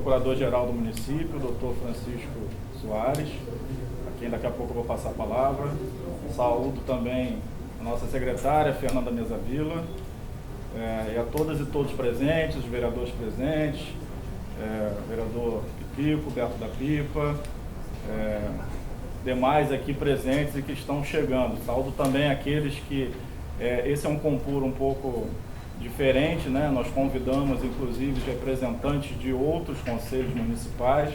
Procurador-Geral do município, doutor Francisco Soares, a quem daqui a pouco eu vou passar a palavra. Saúdo também a nossa secretária, Fernanda Mesa Vila, e a todas e todos presentes, os vereadores presentes, vereador Pipico, Beto da Pipa, demais aqui presentes e que estão chegando. Saúdo também aqueles que, esse é um concurso um pouco diferente, né? Nós convidamos inclusive representantes de outros conselhos municipais.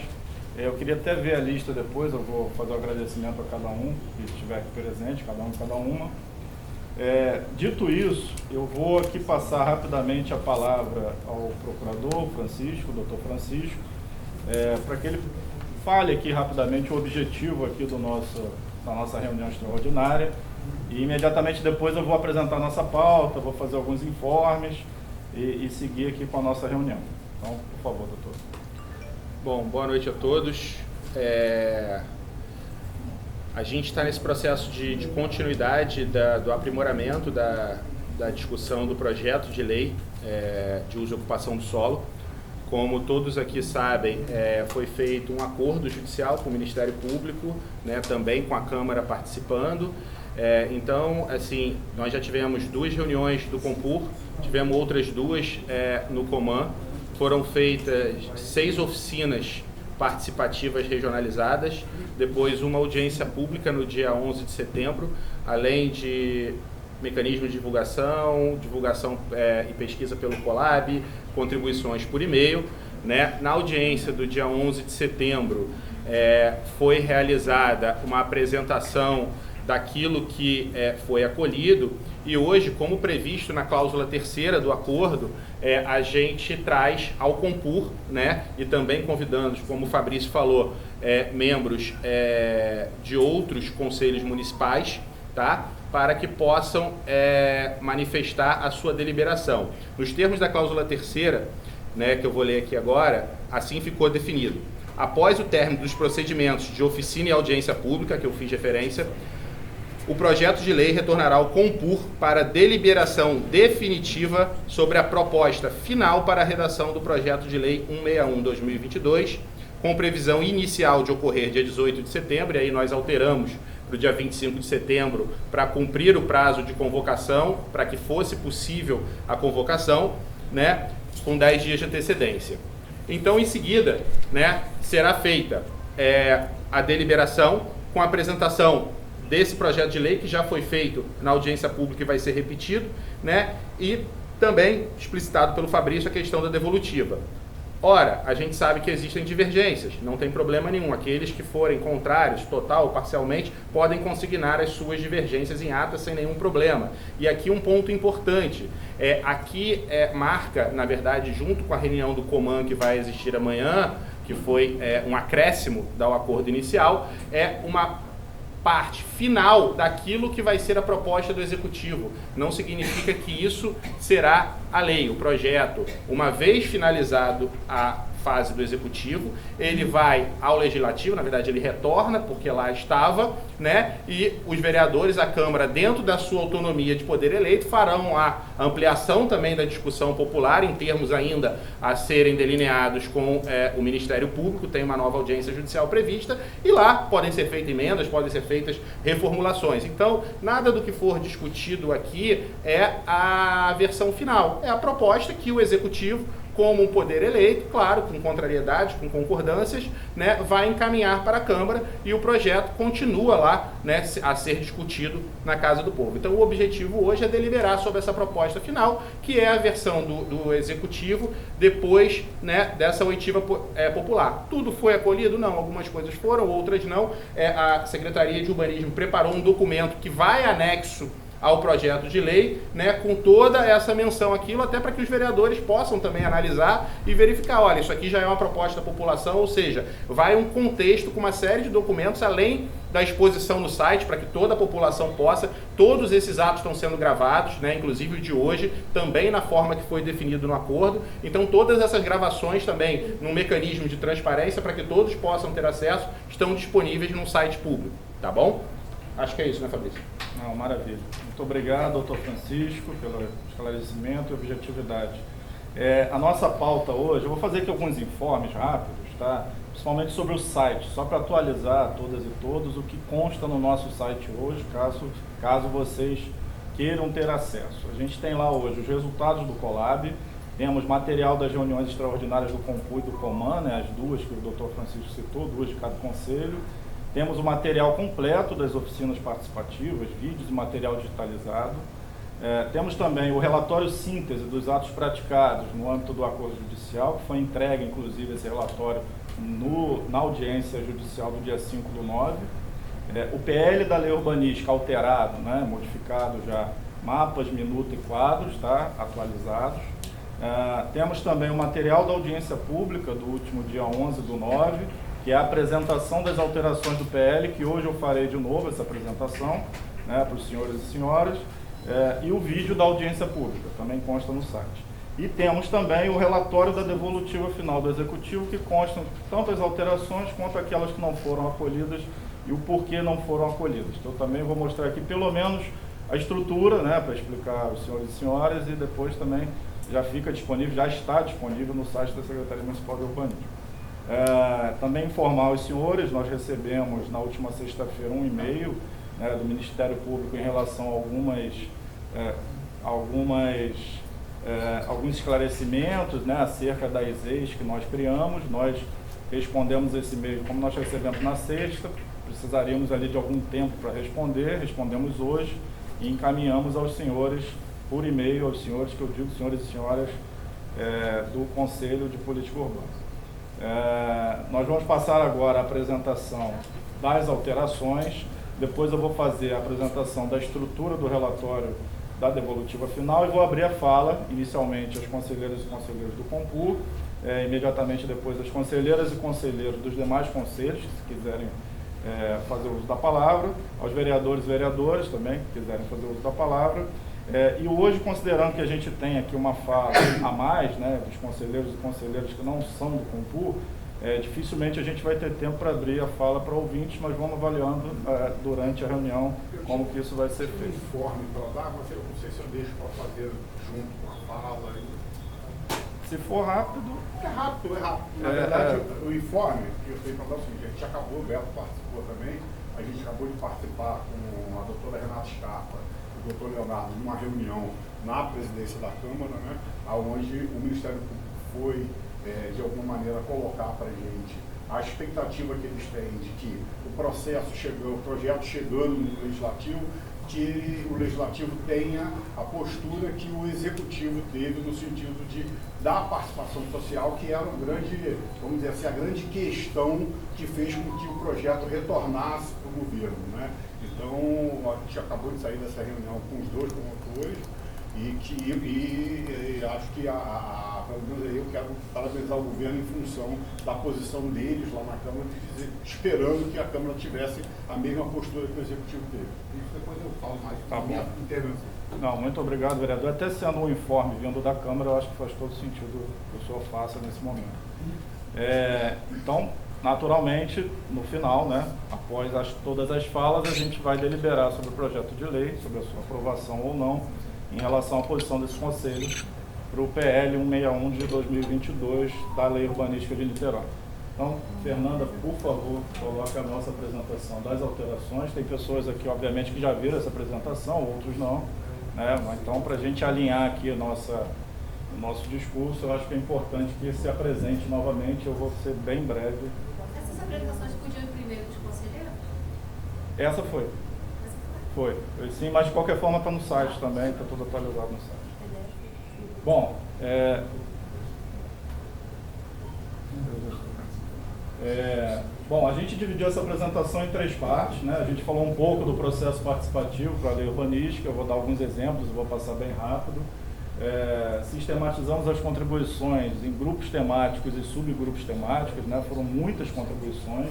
Eu queria até ver a lista depois, eu vou fazer o agradecimento a cada um que estiver aqui presente, cada um e cada uma. Dito isso, eu vou aqui passar rapidamente a palavra ao procurador Francisco, doutor Francisco, para que ele fale aqui rapidamente o objetivo aqui da nossa reunião extraordinária, e imediatamente depois eu vou apresentar a nossa pauta, vou fazer alguns informes e seguir aqui com a nossa reunião. Então, por favor, doutor. Bom, boa noite a todos. A gente está nesse processo de continuidade do aprimoramento da discussão do projeto de lei de uso e ocupação do solo. Como todos aqui sabem, foi feito um acordo judicial com o Ministério Público, né, também com a Câmara participando. Então, assim, nós já tivemos 2 reuniões do Compur, tivemos outras 2 no Coman. Foram feitas 6 oficinas participativas regionalizadas, depois uma audiência pública no dia 11 de setembro, além de mecanismo de divulgação e pesquisa pelo Colab, contribuições por e-mail, né? Na audiência do dia 11 de setembro foi realizada uma apresentação daquilo que foi acolhido, e hoje, como previsto na cláusula 3ª do acordo, a gente traz ao Compur, né, e também convidando, como o Fabrício falou, membros de outros conselhos municipais, tá, para que possam manifestar a sua deliberação. Nos termos da cláusula 3ª, né, que eu vou ler aqui agora, assim ficou definido. Após o término dos procedimentos de oficina e audiência pública, que eu fiz referência, o projeto de lei retornará ao Compur para deliberação definitiva sobre a proposta final para a redação do projeto de lei 161/2022, com previsão inicial de ocorrer dia 18 de setembro, e aí nós alteramos para o dia 25 de setembro para cumprir o prazo de convocação, para que fosse possível a convocação, né, com 10 dias de antecedência. Então, em seguida, né, será feita a deliberação com a apresentação desse projeto de lei, que já foi feito na audiência pública e vai ser repetido, né? E também explicitado pelo Fabrício a questão da devolutiva. Ora, a gente sabe que existem divergências, não tem problema nenhum. Aqueles que forem contrários, total ou parcialmente, podem consignar as suas divergências em ata sem nenhum problema. E aqui um ponto importante, aqui marca, na verdade, junto com a reunião do Coman que vai existir amanhã, que foi um acréscimo ao acordo inicial, uma parte final daquilo que vai ser a proposta do Executivo. Não significa que isso será a lei, o projeto. Uma vez finalizado a fase do Executivo, ele vai ao Legislativo, na verdade ele retorna, porque lá estava, né? E os vereadores, a Câmara, dentro da sua autonomia de poder eleito, farão a ampliação também da discussão popular, em termos ainda a serem delineados com o Ministério Público, tem uma nova audiência judicial prevista, e lá podem ser feitas emendas, podem ser feitas reformulações. Então, nada do que for discutido aqui é a versão final, é a proposta que o Executivo, como um poder eleito, claro, com contrariedades, com concordâncias, né, vai encaminhar para a Câmara, e o projeto continua lá, né, a ser discutido na Casa do Povo. Então, o objetivo hoje é deliberar sobre essa proposta final, que é a versão do Executivo, depois, né, dessa oitiva popular. Tudo foi acolhido? Não. Algumas coisas foram, outras não. A Secretaria de Urbanismo preparou um documento que vai anexo ao projeto de lei, né, com toda essa menção aquilo, até para que os vereadores possam também analisar e verificar, olha, isso aqui já é uma proposta da população, ou seja, vai um contexto com uma série de documentos, além da exposição no site, para que toda a população possa, todos esses atos estão sendo gravados, né, inclusive o de hoje, também na forma que foi definido no acordo, então todas essas gravações também, num mecanismo de transparência, para que todos possam ter acesso, estão disponíveis no site público, tá bom? Acho que é isso, né, Fabrício? Não, maravilha. Muito obrigado, doutor Francisco, pelo esclarecimento e objetividade. A nossa pauta hoje, eu vou fazer aqui alguns informes rápidos, tá? Principalmente sobre o site, só para atualizar todas e todos o que consta no nosso site hoje, caso vocês queiram ter acesso. A gente tem lá hoje os resultados do Colab, temos material das reuniões extraordinárias do Compur e do Coman, né, as duas que o Dr. Francisco citou, duas de cada conselho. Temos o material completo das oficinas participativas, vídeos e material digitalizado. Temos também o relatório síntese dos atos praticados no âmbito do acordo judicial, que foi entregue, inclusive, esse relatório na audiência judicial do dia 5/9. O PL da lei urbanística alterado, né, modificado já, mapas, minuta e quadros, tá, atualizados. Temos também o material da audiência pública do último dia 11/9, que é a apresentação das alterações do PL, que hoje eu farei de novo essa apresentação, né, para os senhores e senhoras, e o vídeo da audiência pública, também consta no site. E temos também o relatório da devolutiva final do Executivo, que constam tanto as alterações quanto aquelas que não foram acolhidas e o porquê não foram acolhidas. Então, também vou mostrar aqui pelo menos a estrutura, né, para explicar aos senhores e senhoras, e depois também já fica disponível, já está disponível no site da Secretaria Municipal de Urbanismo. Também informar os senhores, nós recebemos na última sexta-feira um e-mail, né, do Ministério Público em relação a alguns esclarecimentos, né, acerca das EIs que nós criamos. Nós respondemos esse e-mail, como nós recebemos na sexta, precisaríamos ali de algum tempo para respondemos hoje e encaminhamos aos senhores por e-mail, aos senhores, que eu digo senhores e senhoras do Conselho de Política Urbana. Nós vamos passar agora a apresentação das alterações, depois eu vou fazer a apresentação da estrutura do relatório da devolutiva final e vou abrir a fala, inicialmente, às conselheiras e conselheiros do Compur, imediatamente depois às conselheiras e conselheiros dos demais conselhos, se quiserem fazer uso da palavra, aos vereadores e vereadoras também, que quiserem fazer uso da palavra. E hoje, considerando que a gente tem aqui uma fala a mais, né, dos conselheiros e conselheiras que não são do Compur, dificilmente a gente vai ter tempo para abrir a fala para ouvintes, mas vamos avaliando durante a reunião como que isso vai ser feito. Informe para dar, mas eu não sei se eu deixo para fazer junto com a fala. Se for rápido... É rápido. Na verdade, o informe que eu tenho para dar é o seguinte: a gente acabou, o Beto participou também, a gente acabou de participar com a doutora Renata Scarpa, o doutor Leonardo, numa reunião na presidência da Câmara, né, onde o Ministério Público foi, de alguma maneira, colocar para a gente a expectativa que eles têm de que o processo chegando, o projeto chegando no Legislativo, que o Legislativo tenha a postura que o Executivo teve no sentido de dar participação social, que era um grande, vamos dizer assim, a grande questão que fez com que o projeto retornasse para o governo, né? Então, a gente acabou de sair dessa reunião com os dois promotores e acho que pelo menos eu quero parabenizar o governo em função da posição deles lá na Câmara, esperando que a Câmara tivesse a mesma postura que o Executivo teve. Isso depois eu falo mais na minha intervenção. Não, muito obrigado, vereador. Até sendo um informe vindo da Câmara, eu acho que faz todo sentido que o senhor faça nesse momento. Então, naturalmente, no final, né, após todas as falas, a gente vai deliberar sobre o projeto de lei, sobre a sua aprovação ou não, em relação à posição desse conselho para o PL 161 de 2022 da Lei Urbanística de Niterói. Então, Fernanda, por favor, coloque a nossa apresentação das alterações. Tem pessoas aqui, obviamente, que já viram essa apresentação, outros não, né? Então, para a gente alinhar aqui o nosso discurso, eu acho que é importante que se apresente novamente. Eu vou ser bem breve. Essas apresentações podiam ir primeiro dos conselheiros? Essa foi. Foi. Sim, mas de qualquer forma está no site também, está tudo atualizado no site. Bom, a gente dividiu essa apresentação em 3 partes, né? A gente falou um pouco do processo participativo para a lei urbanística, eu vou dar alguns exemplos, eu vou passar bem rápido. Sistematizamos as contribuições em grupos temáticos e subgrupos temáticos, né? Foram muitas contribuições,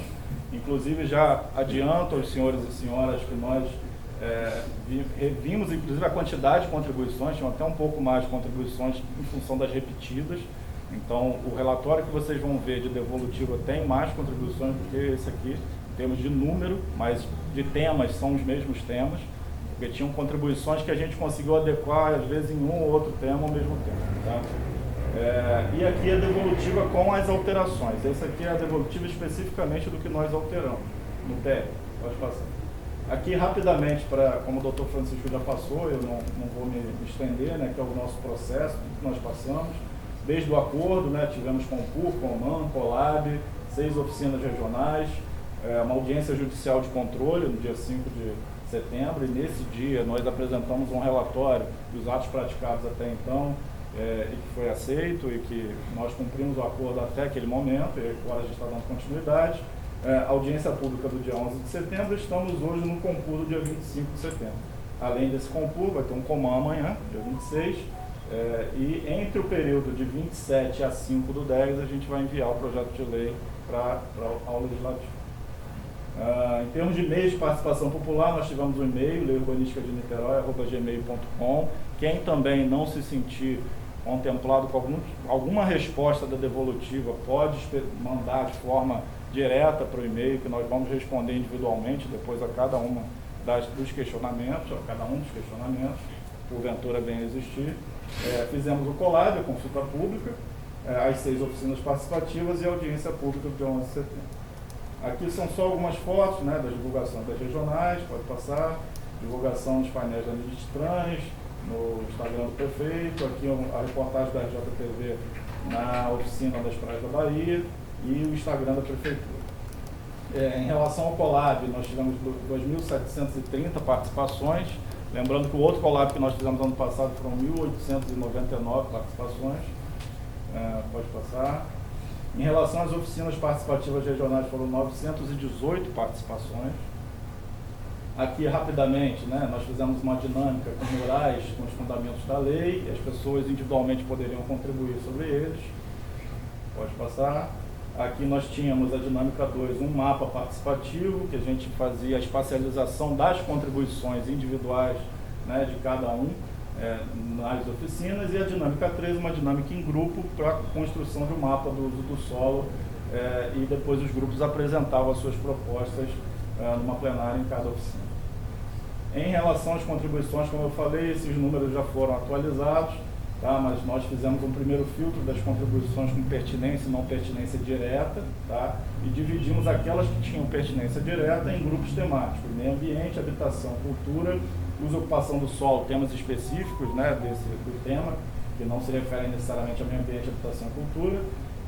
inclusive já adianto aos senhores e senhoras que nós vimos inclusive a quantidade de contribuições, tinham até um pouco mais de contribuições em função das repetidas. Então, o relatório que vocês vão ver de devolutiva tem mais contribuições do que esse aqui, em termos de número, mas de temas são os mesmos temas, porque tinham contribuições que a gente conseguiu adequar, às vezes, em um ou outro tema ao mesmo tempo. Tá? E aqui a devolutiva com as alterações. Essa aqui é a devolutiva especificamente do que nós alteramos no PL. Pode passar. Aqui rapidamente, como o doutor Francisco já passou, eu não vou me estender, né, que é o nosso processo, tudo que nós passamos. Desde o acordo, né, tivemos Compur, Coman, Colab, 6 oficinas regionais, uma audiência judicial de controle no dia 5 de setembro, e nesse dia nós apresentamos um relatório dos atos praticados até então, e que foi aceito e que nós cumprimos o acordo até aquele momento, e agora a gente está dando continuidade. Audiência pública do dia 11 de setembro, estamos hoje no Compur do dia 25 de setembro. Além desse Compur, vai ter um Coman amanhã, dia 26, e entre o período de 27 a 5 do 10, a gente vai enviar o projeto de lei ao Legislativo. Em termos de meios de participação popular, nós tivemos um e-mail, leiurbanisticadniterói@gmail.com. Quem também não se sentir contemplado com alguma resposta da devolutiva, pode mandar de forma direta para o e-mail, que nós vamos responder individualmente depois a cada uma dos questionamentos, a cada um dos questionamentos, porventura venha existir. Fizemos o Colab, a consulta pública, as 6 oficinas participativas e a audiência pública do dia 11 de setembro. Aqui são só algumas fotos, né, da divulgação das regionais, pode passar, divulgação dos painéis da mídia estranhos, no Instagram do prefeito, aqui a reportagem da RJTV na oficina das praias da Bahia e o Instagram da prefeitura. Em relação ao Colab, nós tivemos 2.730 participações, lembrando que o outro Colab que nós fizemos ano passado foram 1.899 participações, pode passar. Em relação às oficinas participativas regionais, foram 918 participações. Aqui, rapidamente, né, nós fizemos uma dinâmica com murais, com os fundamentos da lei, e as pessoas individualmente poderiam contribuir sobre eles. Pode passar. Aqui nós tínhamos a dinâmica 2, um mapa participativo, que a gente fazia a espacialização das contribuições individuais, né, de cada um, nas oficinas, e a dinâmica 3, uma dinâmica em grupo para a construção de um mapa do uso do solo, e depois os grupos apresentavam as suas propostas numa plenária em cada oficina. Em relação às contribuições, como eu falei, esses números já foram atualizados, tá? Mas nós fizemos um primeiro filtro das contribuições com pertinência e não pertinência direta, tá? E dividimos aquelas que tinham pertinência direta em grupos temáticos: meio ambiente, habitação, cultura, uso e ocupação do solo, temas específicos, né, do tema, que não se referem necessariamente ao meio ambiente, habitação e cultura,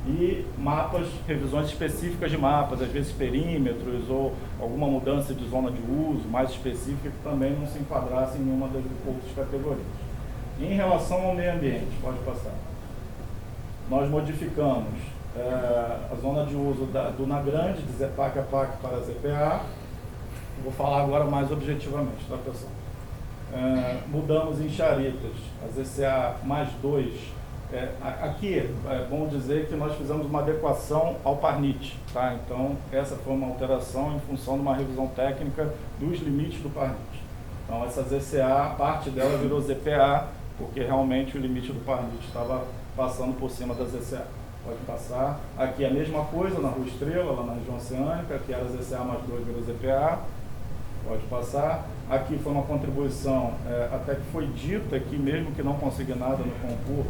e mapas, revisões específicas de mapas, às vezes perímetros ou alguma mudança de zona de uso mais específica que também não se enquadrasse em nenhuma das outras categorias. Em relação ao meio ambiente, pode passar. Nós modificamos a zona de uso do Na Grande, de ZPAC a PAC para ZPA. Vou falar agora mais objetivamente, tá, pessoal? Mudamos em Charitas, a ZCA mais 2. Aqui é bom dizer que nós fizemos uma adequação ao Parnit, tá? Então, essa foi uma alteração em função de uma revisão técnica dos limites do Parnit. Então, essa ZCA, parte dela virou ZPA, porque realmente o limite do Parnit estava passando por cima da ZCA. Pode passar. Aqui a mesma coisa, na Rua Estrela, lá na região oceânica, que era ZCA mais 2, virou ZPA. Pode passar. Aqui foi uma contribuição, até que foi dita aqui, mesmo que não consignada no Compur,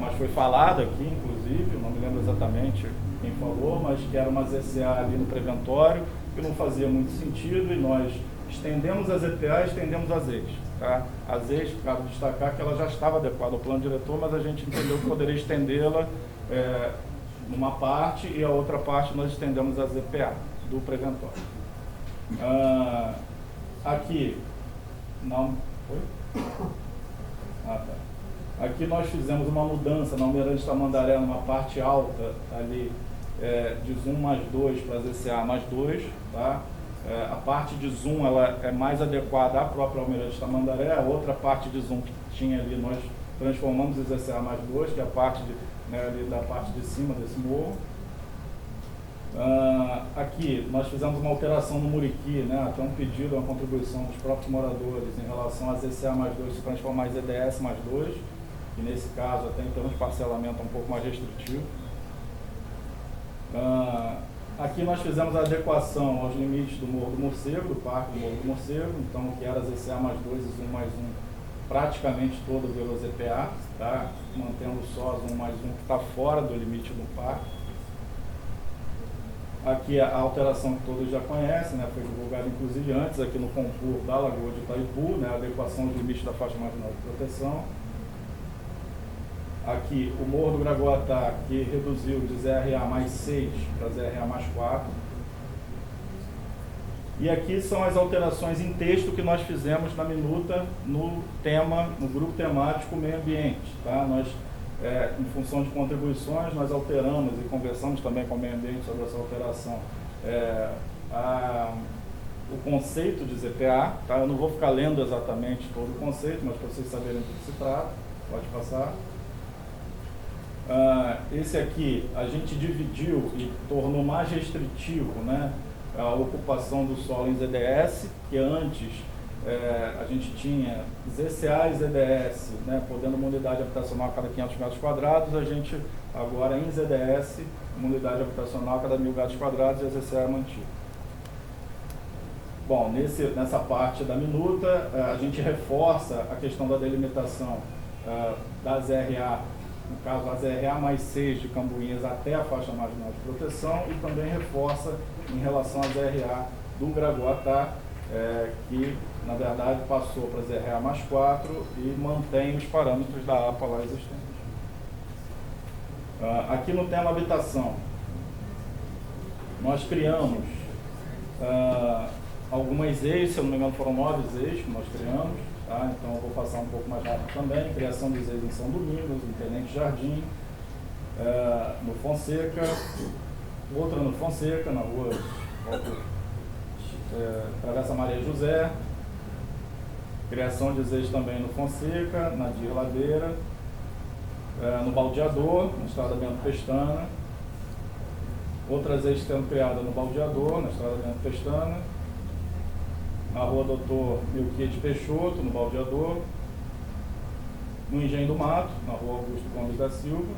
mas foi falada aqui, inclusive, não me lembro exatamente quem falou, mas que era uma ZCA ali no preventório, que não fazia muito sentido, e nós estendemos a ZPA e estendemos as EIs. Tá? As EIs, cabe destacar que ela já estava adequada ao plano diretor, mas a gente entendeu que poderia estendê-la numa parte, e a outra parte nós estendemos a ZPA do preventório. Aqui, não, foi? Tá. Aqui nós fizemos uma mudança na Almirante Tamandaré, numa parte alta ali, de Zoom mais 2 para ZCA mais 2, tá? A parte de Zoom ela é mais adequada à própria Almirante Tamandaré, a outra parte de Zoom que tinha ali nós transformamos em ZCA mais 2, que é a parte ali da parte de cima desse morro. Aqui nós fizemos uma alteração no Muriqui, né, até um pedido, uma contribuição dos próprios moradores em relação a ZCA mais 2 se transformar em ZDS mais 2, e nesse caso até em termos de parcelamento um pouco mais restritivo. Aqui nós fizemos a adequação aos limites do Morro do Morcego, do Parque do Morro do Morcego, então que era ZCA mais 2 e Zoom mais 1 praticamente todas pelas EPA, tá? Mantendo só as 1+1 que está fora do limite do parque. Aqui a alteração que todos já conhecem, né? Foi divulgada inclusive antes aqui no concurso da Lagoa de Itaipu, né? A adequação dos limites da faixa marginal de proteção. Aqui o Morro do Gragoatá, que reduziu de ZRA+6 para ZRA+4. E aqui são as alterações em texto que nós fizemos na minuta no grupo temático meio ambiente. Tá? Nós, em função de contribuições, nós alteramos e conversamos também com o meio ambiente sobre essa alteração. O conceito de ZPA, tá? Eu não vou ficar lendo exatamente todo o conceito, mas para vocês saberem do que se trata, pode passar. Esse aqui a gente dividiu e tornou mais restritivo, né, a ocupação do solo em ZDS, que antes a gente tinha ZCA e ZDS, né, podendo uma unidade habitacional a cada 500 metros quadrados, a gente agora em ZDS, uma unidade habitacional a cada 1000 metros quadrados e a ZCA é mantida. Bom, nessa parte da minuta, a gente reforça a questão da delimitação da ZRA, no caso a ZRA+6 de Cambuinhas até a faixa marginal de proteção, e também reforça em relação à ZRA do Gragoatá, que na verdade passou para ZRA+4 e mantém os parâmetros da APA lá existentes. Aqui no tema habitação, nós criamos algumas EIs, se eu não me engano foram 9 EIs que nós criamos. Tá? Então eu vou passar um pouco mais rápido também. Criação dos EIs em São Domingos, em Tenente Jardim, no Fonseca, outra no Fonseca, na rua Travessa Maria José. Criação de EIs também no Fonseca, na Dir Ladeira, no Baldeador, na Estrada Bento Pestana. Outras EIs sendo criadas no Baldeador, na Estrada Bento Pestana. Na rua Doutor Milquete Peixoto, no Baldeador, no Engenho do Mato, na rua Augusto Gomes da Silva.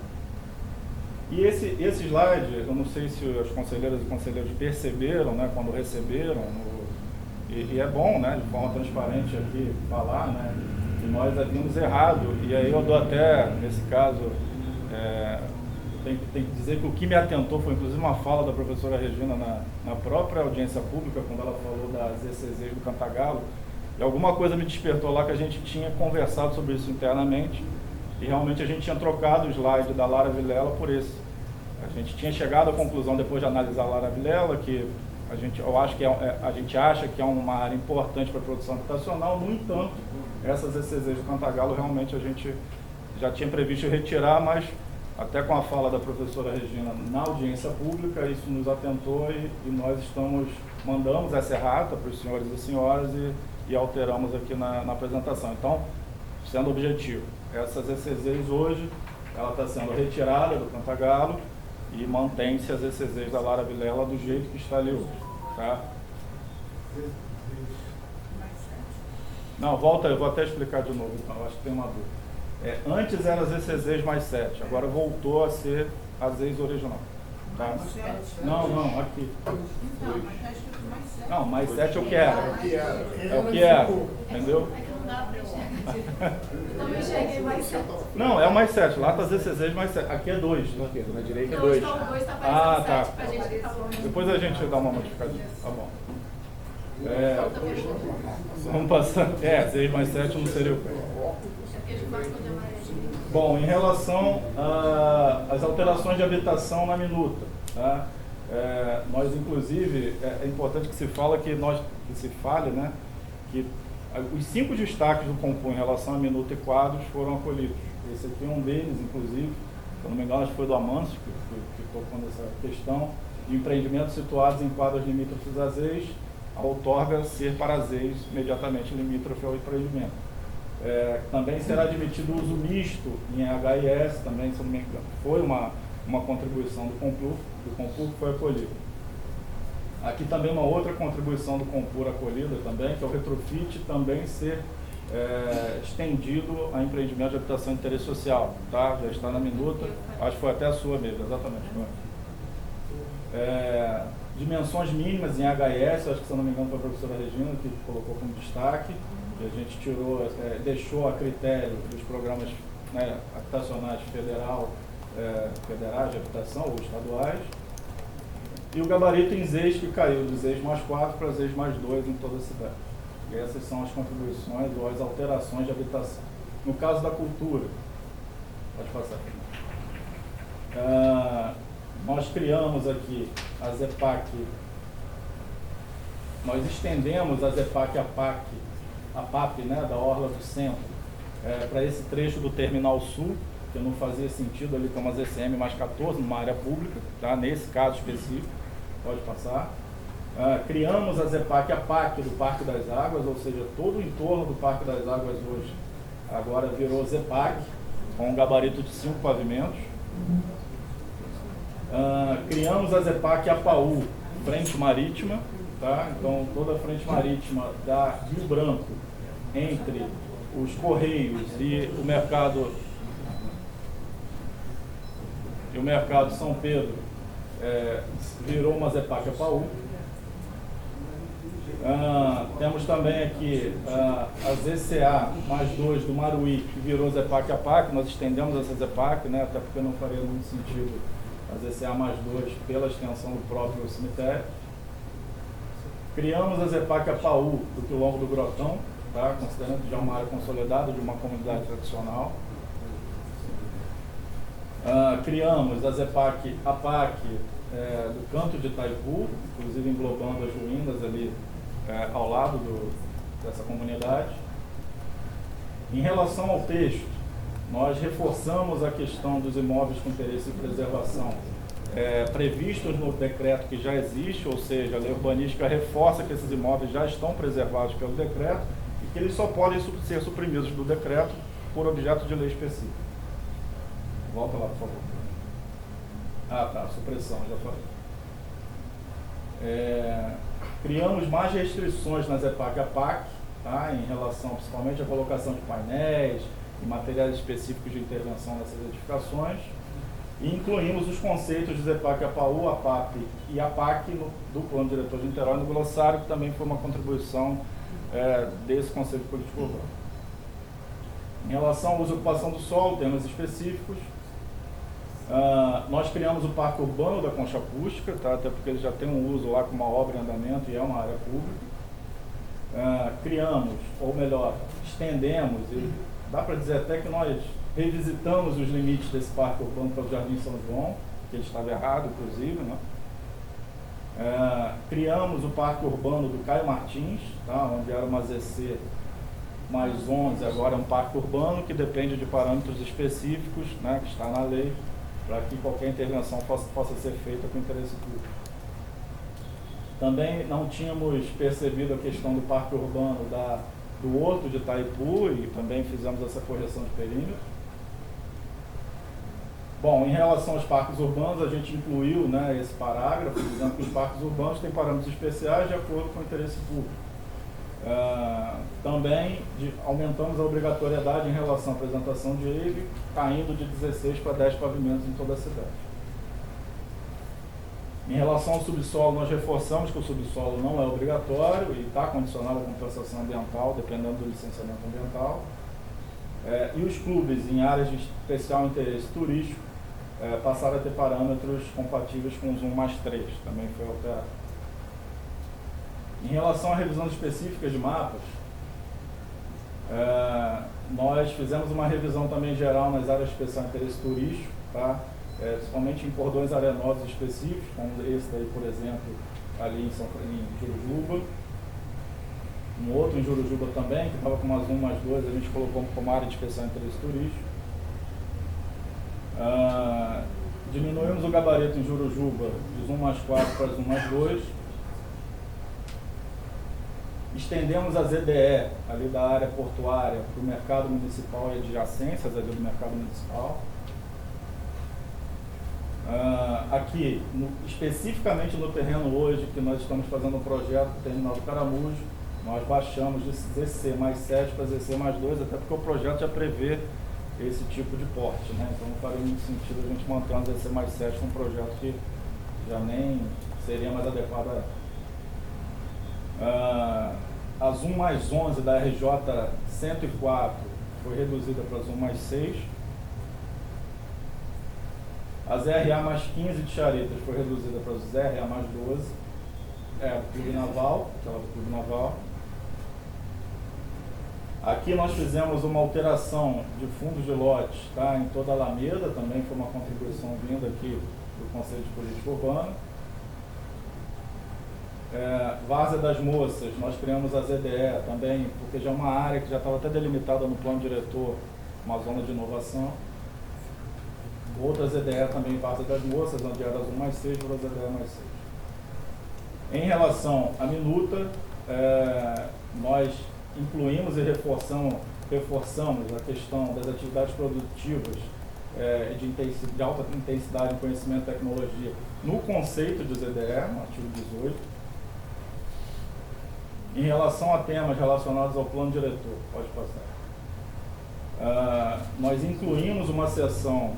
E esse slide, eu não sei se as conselheiras e conselheiros perceberam, né, quando receberam, e é bom, né, de forma transparente aqui falar, né, que nós havíamos errado, e aí eu dou até, nesse caso, tem que dizer que o que me atentou foi inclusive uma fala da professora Regina na própria audiência pública, quando ela falou das ECZs do Cantagalo, e alguma coisa me despertou lá que a gente tinha conversado sobre isso internamente, e realmente a gente tinha trocado o slide da Lara Vilela por esse. A gente tinha chegado à conclusão, depois de analisar a Lara Vilela, que a gente acha que é uma área importante para a produção habitacional. No entanto, essas ECZs do Cantagalo realmente a gente já tinha previsto retirar, mas até com a fala da professora Regina na audiência pública, isso nos atentou e nós mandamos essa errata para os senhores e senhoras e alteramos aqui na apresentação. Então, sendo objetivo, essas ECZs hoje, ela está sendo retirada do Cantagalo e mantém-se as ECZs da Lara Vilela do jeito que está ali hoje. Tá? Não, volta, eu vou até explicar de novo, então, eu acho que tem uma dúvida. Antes eram as ECZs +7, agora voltou a ser as EIs original. Tá? Não, aqui. Não, +7 é o que era. É o que era, entendeu? É que não dá pra enxergar. Não me enxerguei +7. Não, é o +7, lá está as ECZs +7, aqui é 2. Na direita é 2. Então, o 2 está parecendo tá. 7 pra gente que tá bom. Depois a gente dá uma modificadinha, tá bom. Vamos passar. As EIs +7 não seria o. Bom, em relação às alterações de habitação na minuta, tá? Nós inclusive, é importante que se fale, né, que os 5 destaques do concurso em relação à minuta e quadros foram acolhidos. Esse aqui é um deles, inclusive, se eu não me engano, acho que foi do Amâncio que tocou nessa questão, de empreendimentos situados em quadras limítrofes às EIs, a outorga ser para as EIs imediatamente limítrofe ao empreendimento. Também será admitido o uso misto em HIS, também, se não me engano, foi uma contribuição do concurso que foi acolhida. Aqui também uma outra contribuição do concurso acolhida também, que é o retrofit também ser estendido a empreendimento de habitação de interesse social, tá? Já está na minuta, acho que foi até a sua mesmo, exatamente. Dimensões mínimas em HIS, acho que se eu não me engano foi a professora Regina que colocou como destaque, e a gente tirou, deixou a critério dos programas, né, habitacionais federais de habitação ou estaduais, e o gabarito em ZEIS que caiu de ZEIS mais 4 para ZEIS mais 2 em toda a cidade. E essas são as contribuições ou as alterações de habitação. No caso da cultura, pode passar. Nós criamos aqui a ZEPAC, nós estendemos a ZEPAC a PAP, né, da Orla do Centro, para esse trecho do Terminal Sul, que não fazia sentido ali ter uma ZCM mais 14 numa área pública, tá? Nesse caso específico, pode passar. Criamos a ZEPAC, a PAC do Parque das Águas, ou seja, todo o entorno do Parque das Águas hoje agora virou ZEPAC, com um gabarito de 5 pavimentos. Criamos a ZEPAC APAU, frente marítima, tá? Então toda a frente marítima da Rio Branco, entre os Correios e o mercado São Pedro, virou uma ZEPAC APAU. Temos também aqui a ZCA mais 2 do Maruí, que virou ZEPAC APAC. Nós estendemos essa ZEPAC, né, até porque não faria muito sentido a ZCA mais 2 pela extensão do próprio cemitério. Criamos a ZEPAC APAU do Quilombo do Grotão, tá, considerando já uma área consolidada de uma comunidade tradicional. Criamos a ZEPAC APAC do Canto de Itaipu, inclusive englobando as ruínas ali ao lado dessa comunidade. Em relação ao texto, nós reforçamos a questão dos imóveis com interesse de preservação previstos no decreto que já existe, ou seja, a lei urbanística reforça que esses imóveis já estão preservados pelo decreto e que eles só podem ser suprimidos do decreto por objeto de lei específico. Volta lá, por favor. Supressão, já falei. Criamos mais restrições na ZEPAC APAC, tá, em relação principalmente à colocação de painéis e materiais específicos de intervenção nessas edificações, e incluímos os conceitos de ZEPAC APAU, APAP e APAC do Plano Diretor de Niterói no glossário, que também foi uma contribuição desse Conselho Político Urbano. Em relação à ocupação do solo, temas específicos, nós criamos o Parque Urbano da Concha Acústica, tá? Até porque ele já tem um uso lá com uma obra em andamento e é uma área pública. Criamos, ou melhor, estendemos, e dá para dizer até que nós revisitamos os limites desse Parque Urbano para o Jardim São João, que ele estava errado, inclusive, né? Criamos o Parque Urbano do Caio Martins, tá? Onde era uma ZC mais 11, agora é um parque urbano que depende de parâmetros específicos, né, que está na lei, para que qualquer intervenção possa ser feita com interesse público. Também não tínhamos percebido a questão do parque urbano do Horto de Itaipu e também fizemos essa correção de perímetro. Bom, em relação aos parques urbanos, a gente incluiu, né, esse parágrafo, dizendo que os parques urbanos têm parâmetros especiais de acordo com o interesse público. Também aumentamos a obrigatoriedade em relação à apresentação de EIV, caindo de 16 para 10 pavimentos em toda a cidade. Em relação ao subsolo, nós reforçamos que o subsolo não é obrigatório e está condicionado à compensação ambiental, dependendo do licenciamento ambiental. E os clubes em áreas de especial interesse turístico passaram a ter parâmetros compatíveis com o Zoom mais 3, também foi alterado. Em relação à revisão específica de mapas, nós fizemos uma revisão também geral nas áreas de especial interesse turístico, tá? Principalmente em cordões arenosos específicos, como esse daí, por exemplo, ali em Jurujuba. Um outro em Jurujuba também, que estava com umas 1 mais 2, a gente colocou como área de especial interesse turístico. Diminuímos o gabarito em Jurujuba de 1 mais 4 para 1 mais 2. Estendemos a ZDE ali da área portuária para o mercado municipal e adjacências ali do mercado municipal. Aqui, especificamente no terreno hoje que nós estamos fazendo um projeto do terminal do Caramujo, nós baixamos de ZC mais 7 para ZC mais 2, até porque o projeto já prevê esse tipo de porte, né? Então não faria muito sentido a gente manter um ZC mais 7 com um projeto que já nem seria mais adequada. A Zoom mais 11 da RJ 104 foi reduzida para Zoom mais 6. A ZRA mais 15 de Charetas foi reduzida para ZRA mais 12. Do Clube Naval, aquela do Clube Naval. Aqui nós fizemos uma alteração de fundos de lotes, tá? Em toda a Alameda, também foi uma contribuição vinda aqui do Conselho de Política Urbana. Várzea das Moças, nós criamos a ZDE também, porque já é uma área que já estava até delimitada no plano diretor, uma zona de inovação. Outra ZDE também, Várzea das Moças, onde era Zoom mais 6, para a ZDE mais 6. Em relação à minuta, nós incluímos e reforçamos a questão das atividades produtivas de alta intensidade em conhecimento e tecnologia no conceito de ZDE, no artigo 18. Em relação a temas relacionados ao plano diretor, pode passar. Nós incluímos uma seção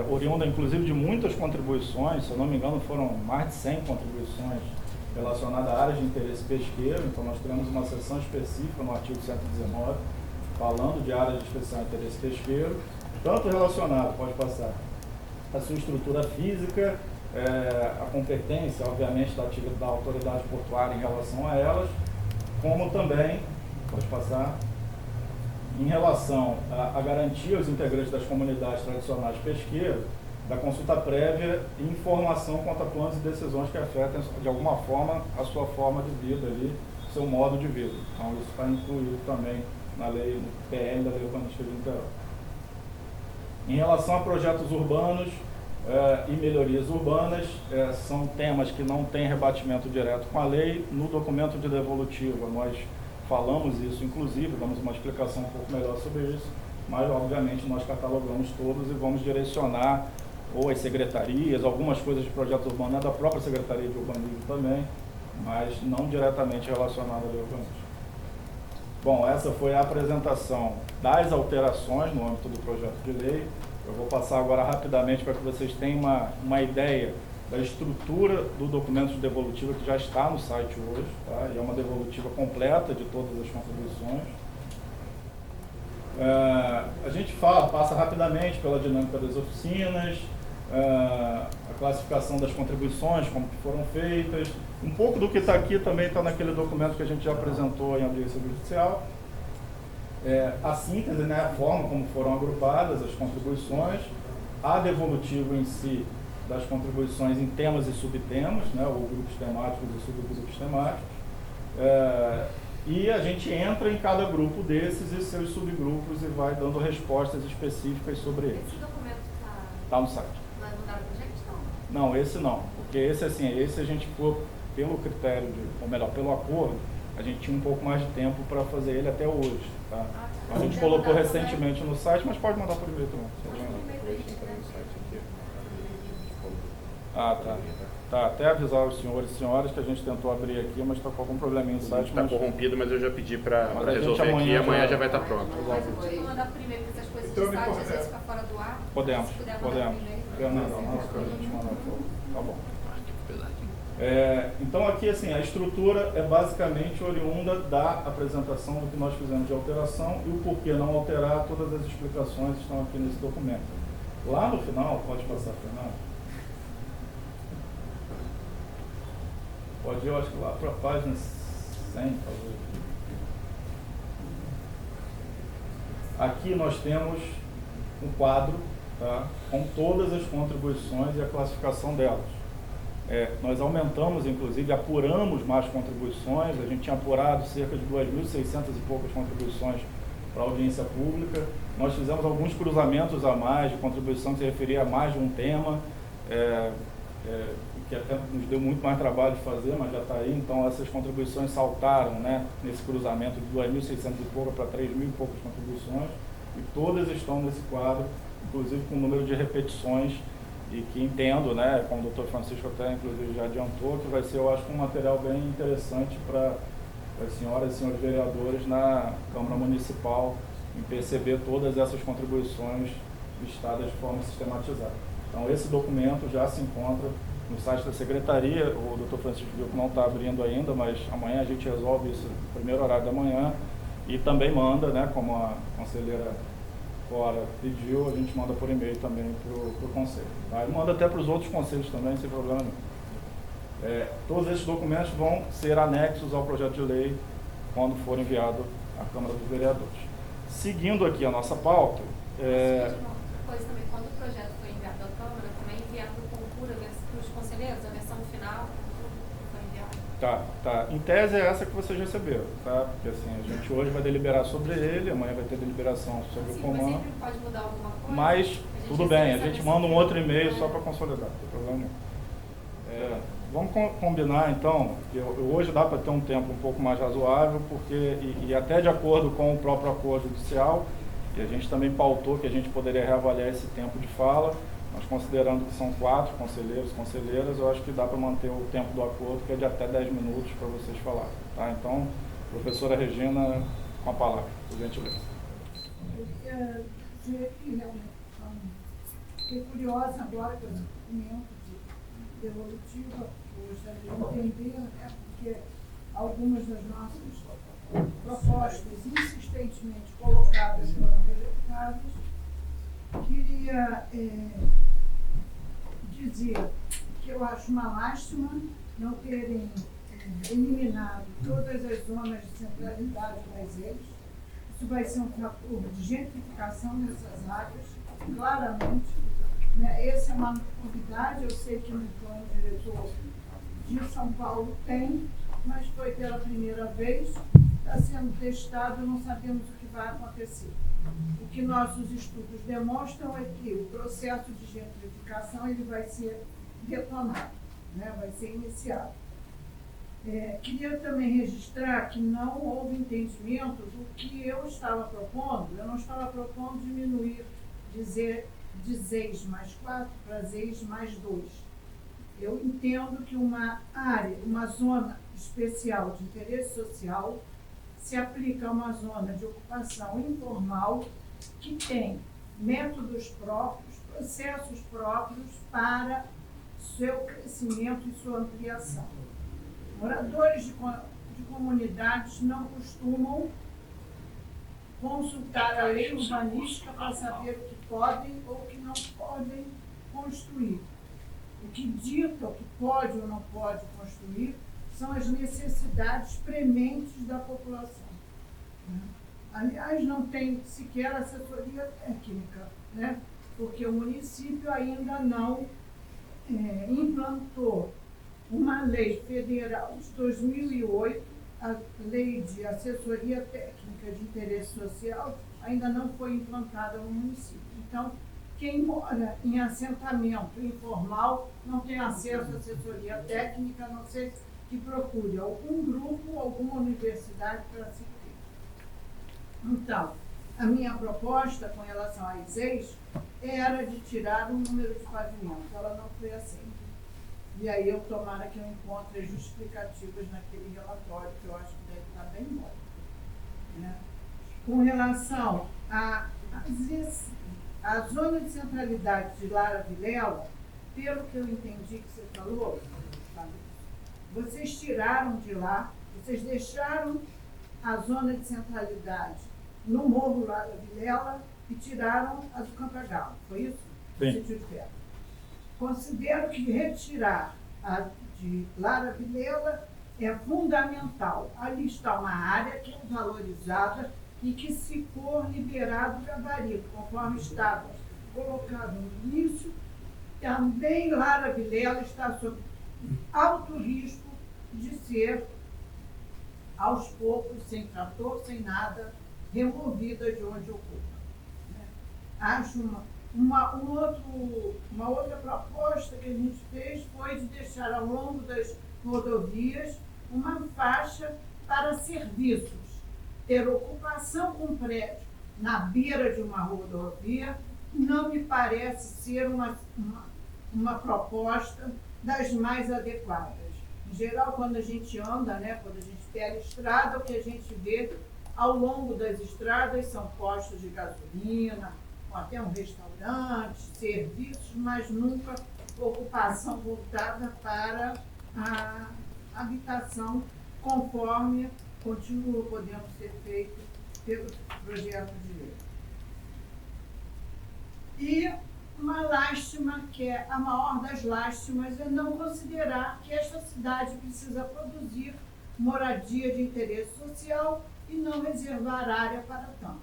oriunda, inclusive, de muitas contribuições, se eu não me engano, foram mais de 100 contribuições relacionadas a áreas de interesse pesqueiro. Então, nós temos uma seção específica no artigo 119, falando de áreas de especial interesse pesqueiro, tanto relacionado, pode passar, a sua estrutura física, a competência, obviamente, da autoridade portuária em relação a elas, como também, pode passar, em relação a garantir aos integrantes das comunidades tradicionais pesqueiras da consulta prévia e informação quanto a planos e decisões que afetem, de alguma forma, a sua forma de vida ali, seu modo de vida. Então, isso está incluído também na lei, no PN da Lei Urbanística de Niterói. Em relação a projetos urbanos e melhorias urbanas, são temas que não têm rebatimento direto com a lei. No documento de devolutiva, nós falamos isso, inclusive, damos uma explicação um pouco melhor sobre isso, mas, obviamente, nós catalogamos todos e vamos direcionar ou as secretarias, algumas coisas de projetos urbanos, da própria Secretaria de Urbanismo também, mas não diretamente relacionada à lei urbanística. Bom, essa foi a apresentação das alterações no âmbito do projeto de lei. Eu vou passar agora rapidamente para que vocês tenham uma ideia da estrutura do documento de devolutiva que já está no site hoje, tá? E é uma devolutiva completa de todas as contribuições. A gente passa rapidamente pela dinâmica das oficinas, a classificação das contribuições, como que foram feitas. Um pouco do que está aqui também está naquele documento que a gente já apresentou em audiência judicial. A síntese, né, a forma como foram agrupadas as contribuições, a devolutiva em si das contribuições em temas e subtemas, né, ou grupos temáticos e subgrupos temáticos. E a gente entra em cada grupo desses e seus subgrupos e vai dando respostas específicas sobre eles. Esse documento está no site. Vai mudar para gente, não? Não, esse não. Porque esse, assim, esse a gente ficou, pelo critério, ou melhor, pelo acordo, a gente tinha um pouco mais de tempo para fazer ele até hoje. Tá? A gente colocou recentemente no site, mas pode mandar por e-mail também. Tá, até avisar os senhores e senhoras que a gente tentou abrir aqui, mas está com algum probleminha no site. Está corrompido, mas eu já pedi para resolver aqui e amanhã já vai estar pronto. Mas eu vou mandar por e-mail, porque essas coisas de site às vezes ficam fora do ar. Podemos. Se puder mandar por e-mail. Tá bom. Então aqui, assim, a estrutura é basicamente oriunda da apresentação do que nós fizemos de alteração e o porquê não alterar, todas as explicações estão aqui nesse documento. Lá no final, pode passar, Fernando. Pode ir, eu acho que lá para a página 100, talvez. Aqui nós temos um quadro, tá, com todas as contribuições e a classificação delas. Nós aumentamos, inclusive, apuramos mais contribuições. A gente tinha apurado cerca de 2.600 e poucas contribuições para a audiência pública. Nós fizemos alguns cruzamentos a mais de contribuição que se referia a mais de um tema, que até nos deu muito mais trabalho de fazer, mas já está aí. Então, essas contribuições saltaram, né, nesse cruzamento de 2.600 e poucas para 3.000 e poucas contribuições, e todas estão nesse quadro, inclusive com o número de repetições, e que entendo, né, como o Dr. Francisco até inclusive já adiantou, que vai ser, eu acho, um material bem interessante para as senhoras e senhores vereadores na Câmara Municipal em perceber todas essas contribuições listadas de forma sistematizada. Então, esse documento já se encontra no site da secretaria. O Dr. Francisco viu que não está abrindo ainda, mas amanhã a gente resolve isso no primeiro horário da manhã e também manda, né, como a conselheira Cora pediu, a gente manda por e-mail também para o conselho. Tá? E manda até para os outros conselhos também, sem problema nenhum. Todos esses documentos vão ser anexos ao projeto de lei quando for enviado à Câmara dos Vereadores. Seguindo aqui a nossa pauta... Depois também, quando o projeto foi enviado à Câmara, também enviado para os conselheiros, a versão final foi enviada. Tá. Em tese é essa que vocês receberam, tá? Porque assim, a gente hoje vai deliberar sobre ele, amanhã vai ter deliberação sobre o comando. Mas sempre pode mudar alguma coisa? Mas, tudo bem, a gente manda um outro e-mail só para consolidar, não tem problema nenhum. Vamos combinar então, que hoje dá para ter um tempo um pouco mais razoável, porque, e até de acordo com o próprio acordo judicial, e a gente também pautou que a gente poderia reavaliar esse tempo de fala, mas considerando que são 4 conselheiros, conselheiras, eu acho que dá para manter o tempo do acordo, que é de até 10 minutos para vocês falarem. Tá? Então, professora Regina, com a palavra, por gentileza. Eu queria dizer que realmente fiquei curiosa agora com esse documento de devolutiva, gostaria de entender, né, porque algumas das nossas propostas insistentemente colocadas foram rejeitadas. Queria dizer que eu acho uma lástima não terem eliminado todas as zonas de centralidade das ex. Isso vai ser um fator de gentrificação nessas áreas, claramente. Né? Essa é uma novidade, eu sei que no plano diretor de São Paulo tem, mas foi pela primeira vez, está sendo testado, não sabemos o que vai acontecer. O que nossos estudos demonstram é que o processo de gentrificação ele vai ser detonado, né? Vai ser iniciado. Queria também registrar que não houve entendimento do que eu estava propondo. Eu não estava propondo diminuir de 6 mais 4 para 6 mais 2. Eu entendo que uma área, uma zona especial de interesse social se aplica a uma zona de ocupação informal que tem métodos próprios, processos próprios para seu crescimento e sua ampliação. Moradores de comunidades não costumam consultar a lei urbanística para saber o que podem ou o que não podem construir. O que dita o que pode ou não pode construir são as necessidades prementes da população. Aliás, não tem sequer assessoria técnica, né? Porque o município ainda não implantou uma lei federal de 2008, a lei de assessoria técnica de interesse social ainda não foi implantada no município. Então, quem mora em assentamento informal não tem acesso à assessoria técnica, a não ser que procure algum grupo, alguma universidade para se ter. Então, a minha proposta com relação às ex era de tirar o número de pavimentos. Ela não foi aceita. E aí eu tomara que eu encontre as justificativas naquele relatório, que eu acho que deve estar bem bom. Né? Com relação à zona de centralidade de Lara Vilela, pelo que eu entendi que você falou, sabe, vocês tiraram de lá, vocês deixaram a zona de centralidade no Morro Lara Vilela e tiraram a do Cantagalo, foi isso? Sim. Sítio de Pedra. Considero que retirar a de Lara Vilela é fundamental. Ali está uma área que é valorizada e que, se for liberado o gabarito, conforme estava colocado no início, também Lara Vilela está sob alto risco de ser, aos poucos, sem trator, sem nada, removida de onde ocupa. Acho uma outra proposta que a gente fez foi de deixar ao longo das rodovias uma faixa para serviços. Ter ocupação com prédio na beira de uma rodovia não me parece ser uma proposta das mais adequadas. Em geral, quando a gente anda, né, quando a gente pega a estrada, o que a gente vê ao longo das estradas são postos de gasolina, até um restaurante, serviços, mas nunca ocupação voltada para a habitação, conforme continua podendo ser feito pelo projeto de lei. E uma lástima, que é a maior das lástimas, é não considerar que esta cidade precisa produzir moradia de interesse social e não reservar área para tanto.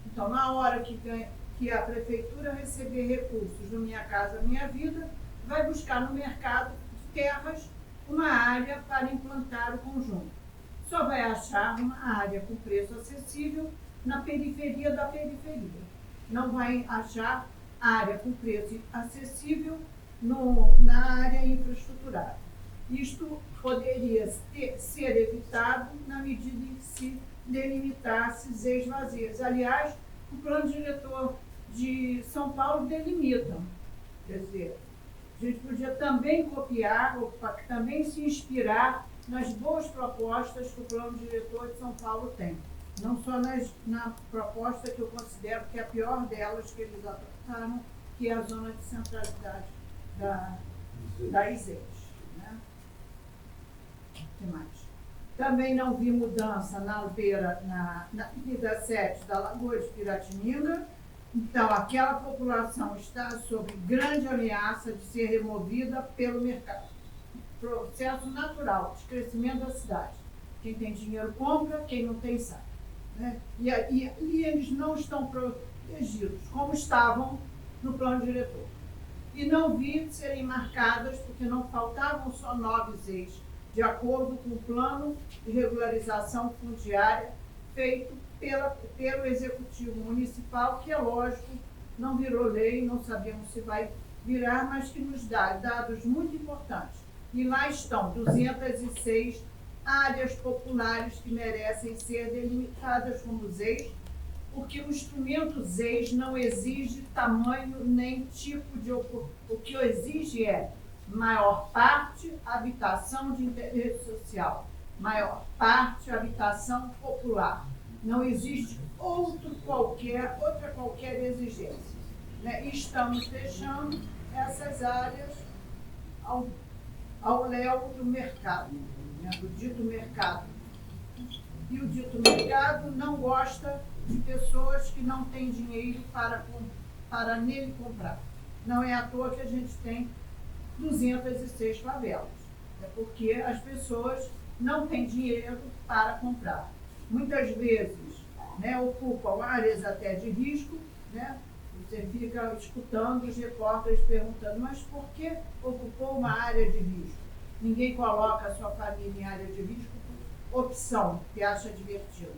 Então, na hora que a prefeitura receber recursos do Minha Casa Minha Vida, vai buscar no mercado de terras uma área para implantar o conjunto. Só vai achar uma área com preço acessível na periferia da periferia. Não vai achar área com preço acessível na área infraestruturada. Isto poderia ser evitado na medida em que se delimitasse ZEIs vazias. Aliás, o plano diretor de São Paulo delimita. Quer dizer, a gente podia também copiar, ou também se inspirar nas boas propostas que o plano diretor de São Paulo tem. Não só na proposta que eu considero que é a pior delas que eles adotaram, que é a zona de centralidade da IZES. Né? O que mais? Também não vi mudança na beira, na Avenida 7 da Lagoa de Piratininga. Então, aquela população está sob grande ameaça de ser removida pelo mercado. Processo natural de crescimento da cidade. Quem tem dinheiro compra, quem não tem sai. Né? E eles não estão protegidos, como estavam no plano diretor. E não vi serem marcadas, porque não faltavam só 9 ZEIs, de acordo com o plano de regularização fundiária feito pelo Executivo Municipal, que é lógico, não virou lei, não sabemos se vai virar, mas que nos dá dados muito importantes. E lá estão 206 áreas populares que merecem ser delimitadas como ZEIs, porque o instrumento ZEIs não exige tamanho nem tipo de ocupação. O que exige é maior parte habitação de interesse social, maior parte habitação popular. Não existe outra qualquer exigência. Né? E estamos deixando essas áreas ao léu do mercado, né? Do dito mercado. E o dito mercado não gosta de pessoas que não têm dinheiro para nele comprar. Não é à toa que a gente tem 206 favelas. É porque as pessoas não têm dinheiro para comprar. Muitas vezes, né, ocupam áreas até de risco, né? Você fica escutando os repórteres perguntando, mas por que ocupou uma área de risco? Ninguém coloca a sua família em área de risco por opção, que acha divertido.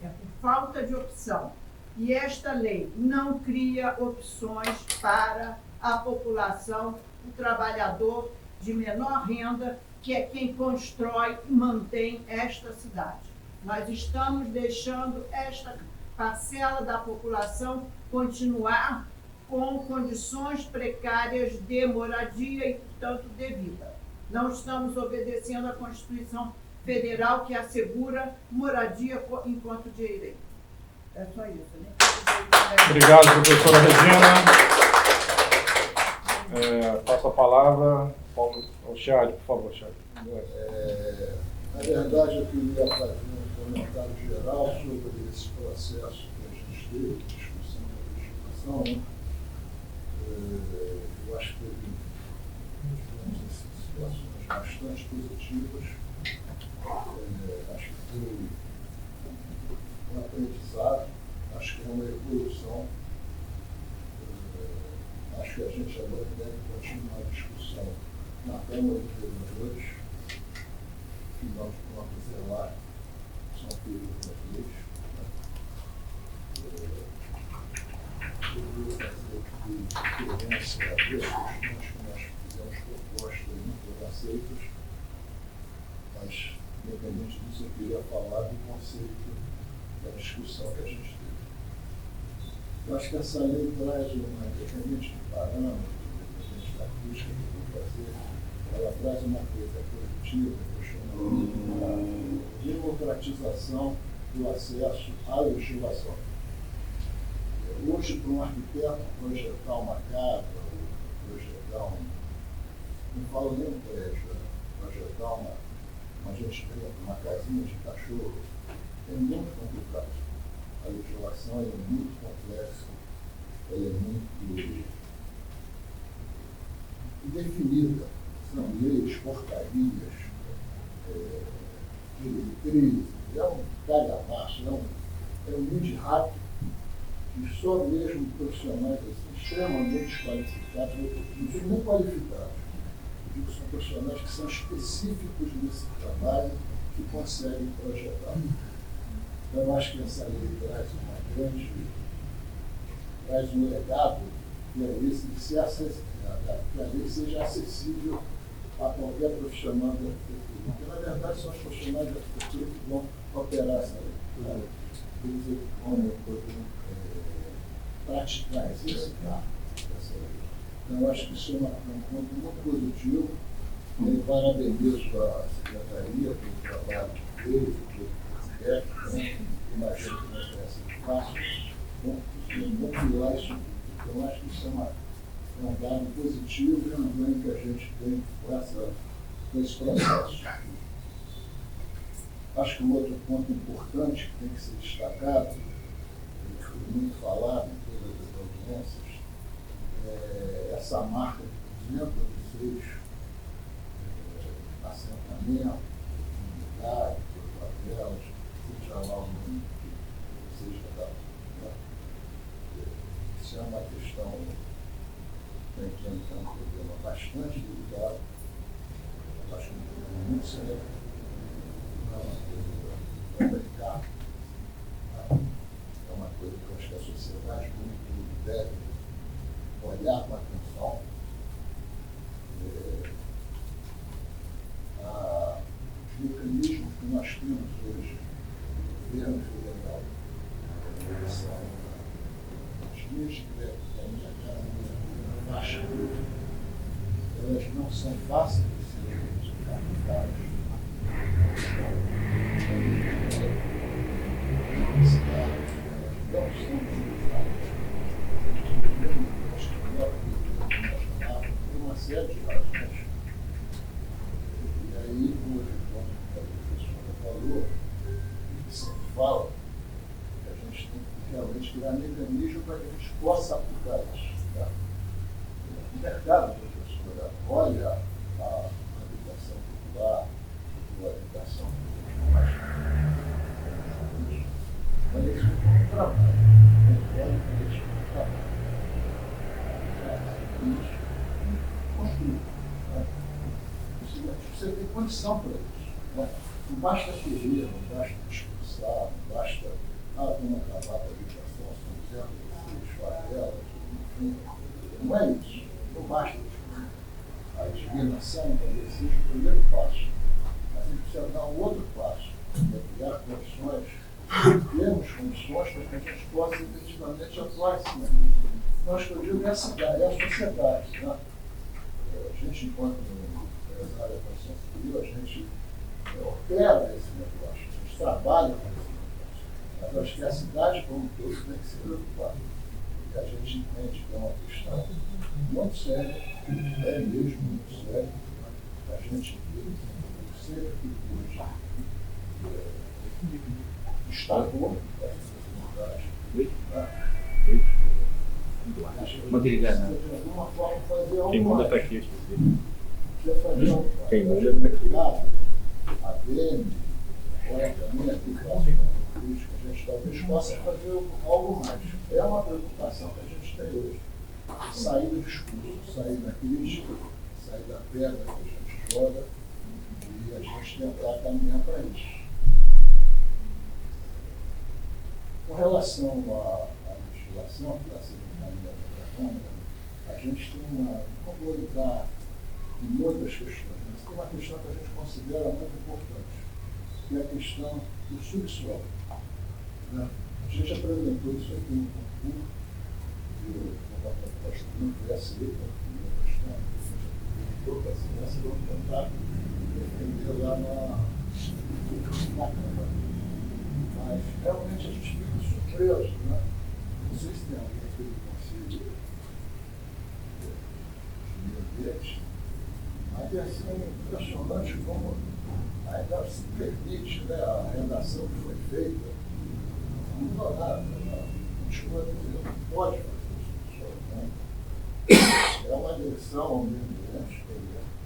É por falta de opção. E esta lei não cria opções para a população, o trabalhador de menor renda, que é quem constrói e mantém esta cidade. Nós estamos deixando esta parcela da população continuar com condições precárias de moradia e, portanto, de vida. Não estamos obedecendo à Constituição Federal, que assegura moradia enquanto direito. É só isso, né? Obrigado, professora Regina. Passo a palavra ao Chad, por favor, Chad. Na verdade, eu queria fazer um comentário geral sobre esse processo que a gente teve, discussão da legislação. Né? Eu acho que teve, digamos assim, situações bastante positivas. Acho que foi um aprendizado, acho que é uma evolução. Acho que a gente agora deve continuar a discussão na Câmara dos Vereadores. Afinal de contas, é lá, são períodos das leis. Eu vou fazer aqui referência a questões que nós fizemos propostas e não foram aceitas, mas, independente disso, eu queria falar do conceito da discussão que a gente teve. Eu acho que essa lei traz uma, independente de parâmetros, independente da crítica que eu vou fazer, ela traz uma coisa positiva, que eu chamo de democratização do acesso à legislação. Hoje, para um arquiteto projetar uma casa, ou projetar não falo nem um prédio, projetar uma gente preta, uma casinha de cachorro, é muito complicado. A legislação é muito complexa, ela é muito definida. São leis, portarias, diretrizes, é um calhamaço, é um lead rápido, que só mesmo profissionais assim, extremamente qualificados, não digo nem qualificados, digo que são profissionais que são específicos nesse trabalho, que conseguem projetar. Então, eu acho que essa lei traz um legado, que é esse de ser que a lei seja acessível a qualquer profissional da arquitetura. Porque, na verdade, são os profissionais da arquitetura que vão operar essa lei. Eles vão praticar, exercitar essa lei. Então, eu acho que isso é um ponto muito positivo. Eu parabenizo a Secretaria pelo trabalho que fez, pelo projeto, imagino que não tenha sido fácil, compilar isso tudo. Então, eu acho que isso é um dado positivo e um ganho que a gente tem com esse processo. Acho que um outro ponto importante que tem que ser destacado, que foi muito falado em todas as audiências, é essa marca de 206 assentamentos, comunidades, favelas, seja lá o nome que seja dado. Isso é uma questão que é um problema bastante delicado, acho que é um problema muito sério, não é uma coisa para brincar, é uma coisa que eu acho que a sociedade como um todo deve olhar com atenção. Os mecanismos que nós temos hoje, o governo federal, são as linhas de crédito da minha casa, faixa, elas não são fáceis de serem captadas. Não são utilizadas. Acho que melhor tem uma série de razões. E aí, como a professora falou, e sempre fala, que a gente tem que realmente criar mecanismo para que a gente possa aplicar isso. Tá? O mercado, professora, olha a habitação popular, a habitação mais. Olha isso como um trabalho. Olha isso como um trabalho. Isso. Construir. Você tem condição para isso. Né? Não basta querer, não basta discursar, não basta vamos acabar com a habitação, são 206 favelas, enfim. Não é isso. Não basta discutir. A discriminação talvez seja o primeiro passo. Mas a gente precisa dar um outro passo, é criar condições, termos condições para que a gente possa efetivamente atuar em cima. Então, acho que eu digo é a cidade, é a sociedade. Né? A gente, enquanto empresário da construção civil, a gente opera esse negócio, a gente trabalha com esse negócio. Mas eu acho que a cidade como um todo tem que se preocupar. Porque a gente entende que é uma questão muito séria, é mesmo muito séria. A gente sempre que hoje destacou essa dificuldade. De alguma forma fazer algo. Quem manda mais. está aqui. Quem manda está aqui. A BEM, agora também aqui a política, a gente talvez possa fazer algo mais. É uma preocupação que a gente tem hoje. Sair do discurso, sair da crítica, sair da pedra que a gente joga e a gente tentar caminhar para isso. Com relação à legislação que está sendo encaminhada para a Câmara, a gente tem uma. Não vou entrar em outras questões, mas tem uma questão que a gente considera muito importante, que é a questão do subsolo. Né? A gente apresentou isso aqui no concurso, uma proposta que não foi aceita, uma questão que a gente apresentou para a ciência, vamos tentar defender lá na Câmara. Mas realmente a gente fica surpreso, né? Não sei se tem alguém aqui do Conselho de Meio Ambiente, porque assim, é impressionante como ainda se permite, né, a redação que foi feita, ignorar, continua dizendo, não pode fazer isso, né? É uma agressão ao meio ambiente,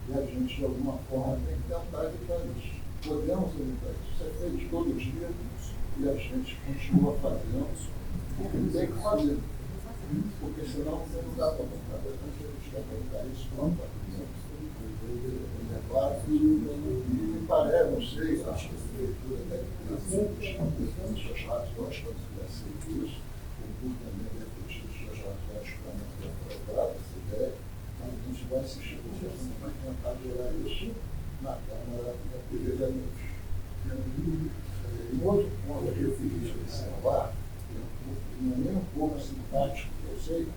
e a gente, de alguma forma, tem que tentar evitar isso. Podemos evitar isso. Isso é feito todo dia e a gente continua fazendo o que tem que fazer. Porque senão você não dá para botar. A gente vai colocar isso pronto. E me parece, não sei, acho que a prefeitura deve ter suas razões para dizer assim isso. O público também deve ter tido suas razões para não ter aprovado essa ideia. Mas a gente vai assistir o governo para tentar gerar isso na Câmara da Vereadores. Um outro ponto que eu fiz observar, não é nem um pouco simpático, eu sei,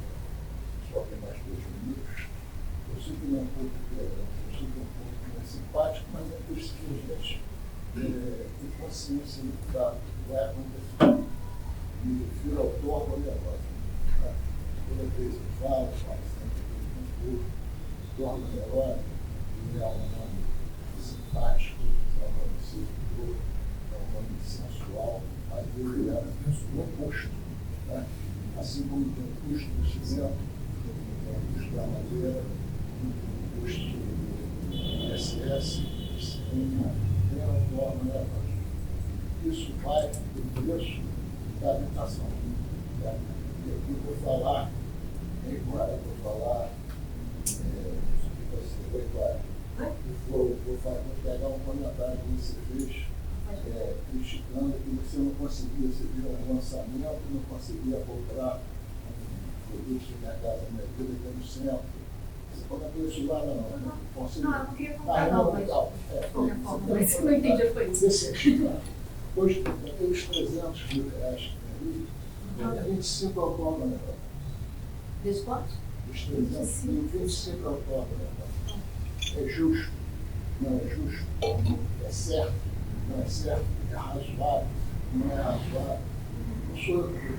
só tem mais 2 minutos, eu sei que não é um pouco tolerante, eu sei que é um pouco mais simpático, mas é preciso a gente ter consciência do que vai acontecer. Me refiro ao torno onerosa. Toda vez que falo sempre que eu torno onerosa, é um nome simpático, é um nome sedutor, é um nome sensual, mas ele é um oposto. Né? Assim como tem o custo do cimento, tem o custo da madeira, tem o custo do SS, do cinema, tem a forma, né? Isso vai do preço da habitação. Né? E aqui eu vou falar, vou pegar um comentário que você fez, criticando que você não conseguia seguir um lançamento, não conseguia comprar um produto de Minha Casa Minha Vida aqui no centro. Você comentou isso lá, não? Não, eu não queria comprar, não, mas isso que eu não entendi foi isso. Hoje, aqueles 300 mil reais que tem ali, 25 autónomos, né? Dos quantos? Dos 300 mil, 25 autónomos, né? É justo? Não é justo? É certo? Não é certo? É razoável? Não é razoável? Não sou eu que digo.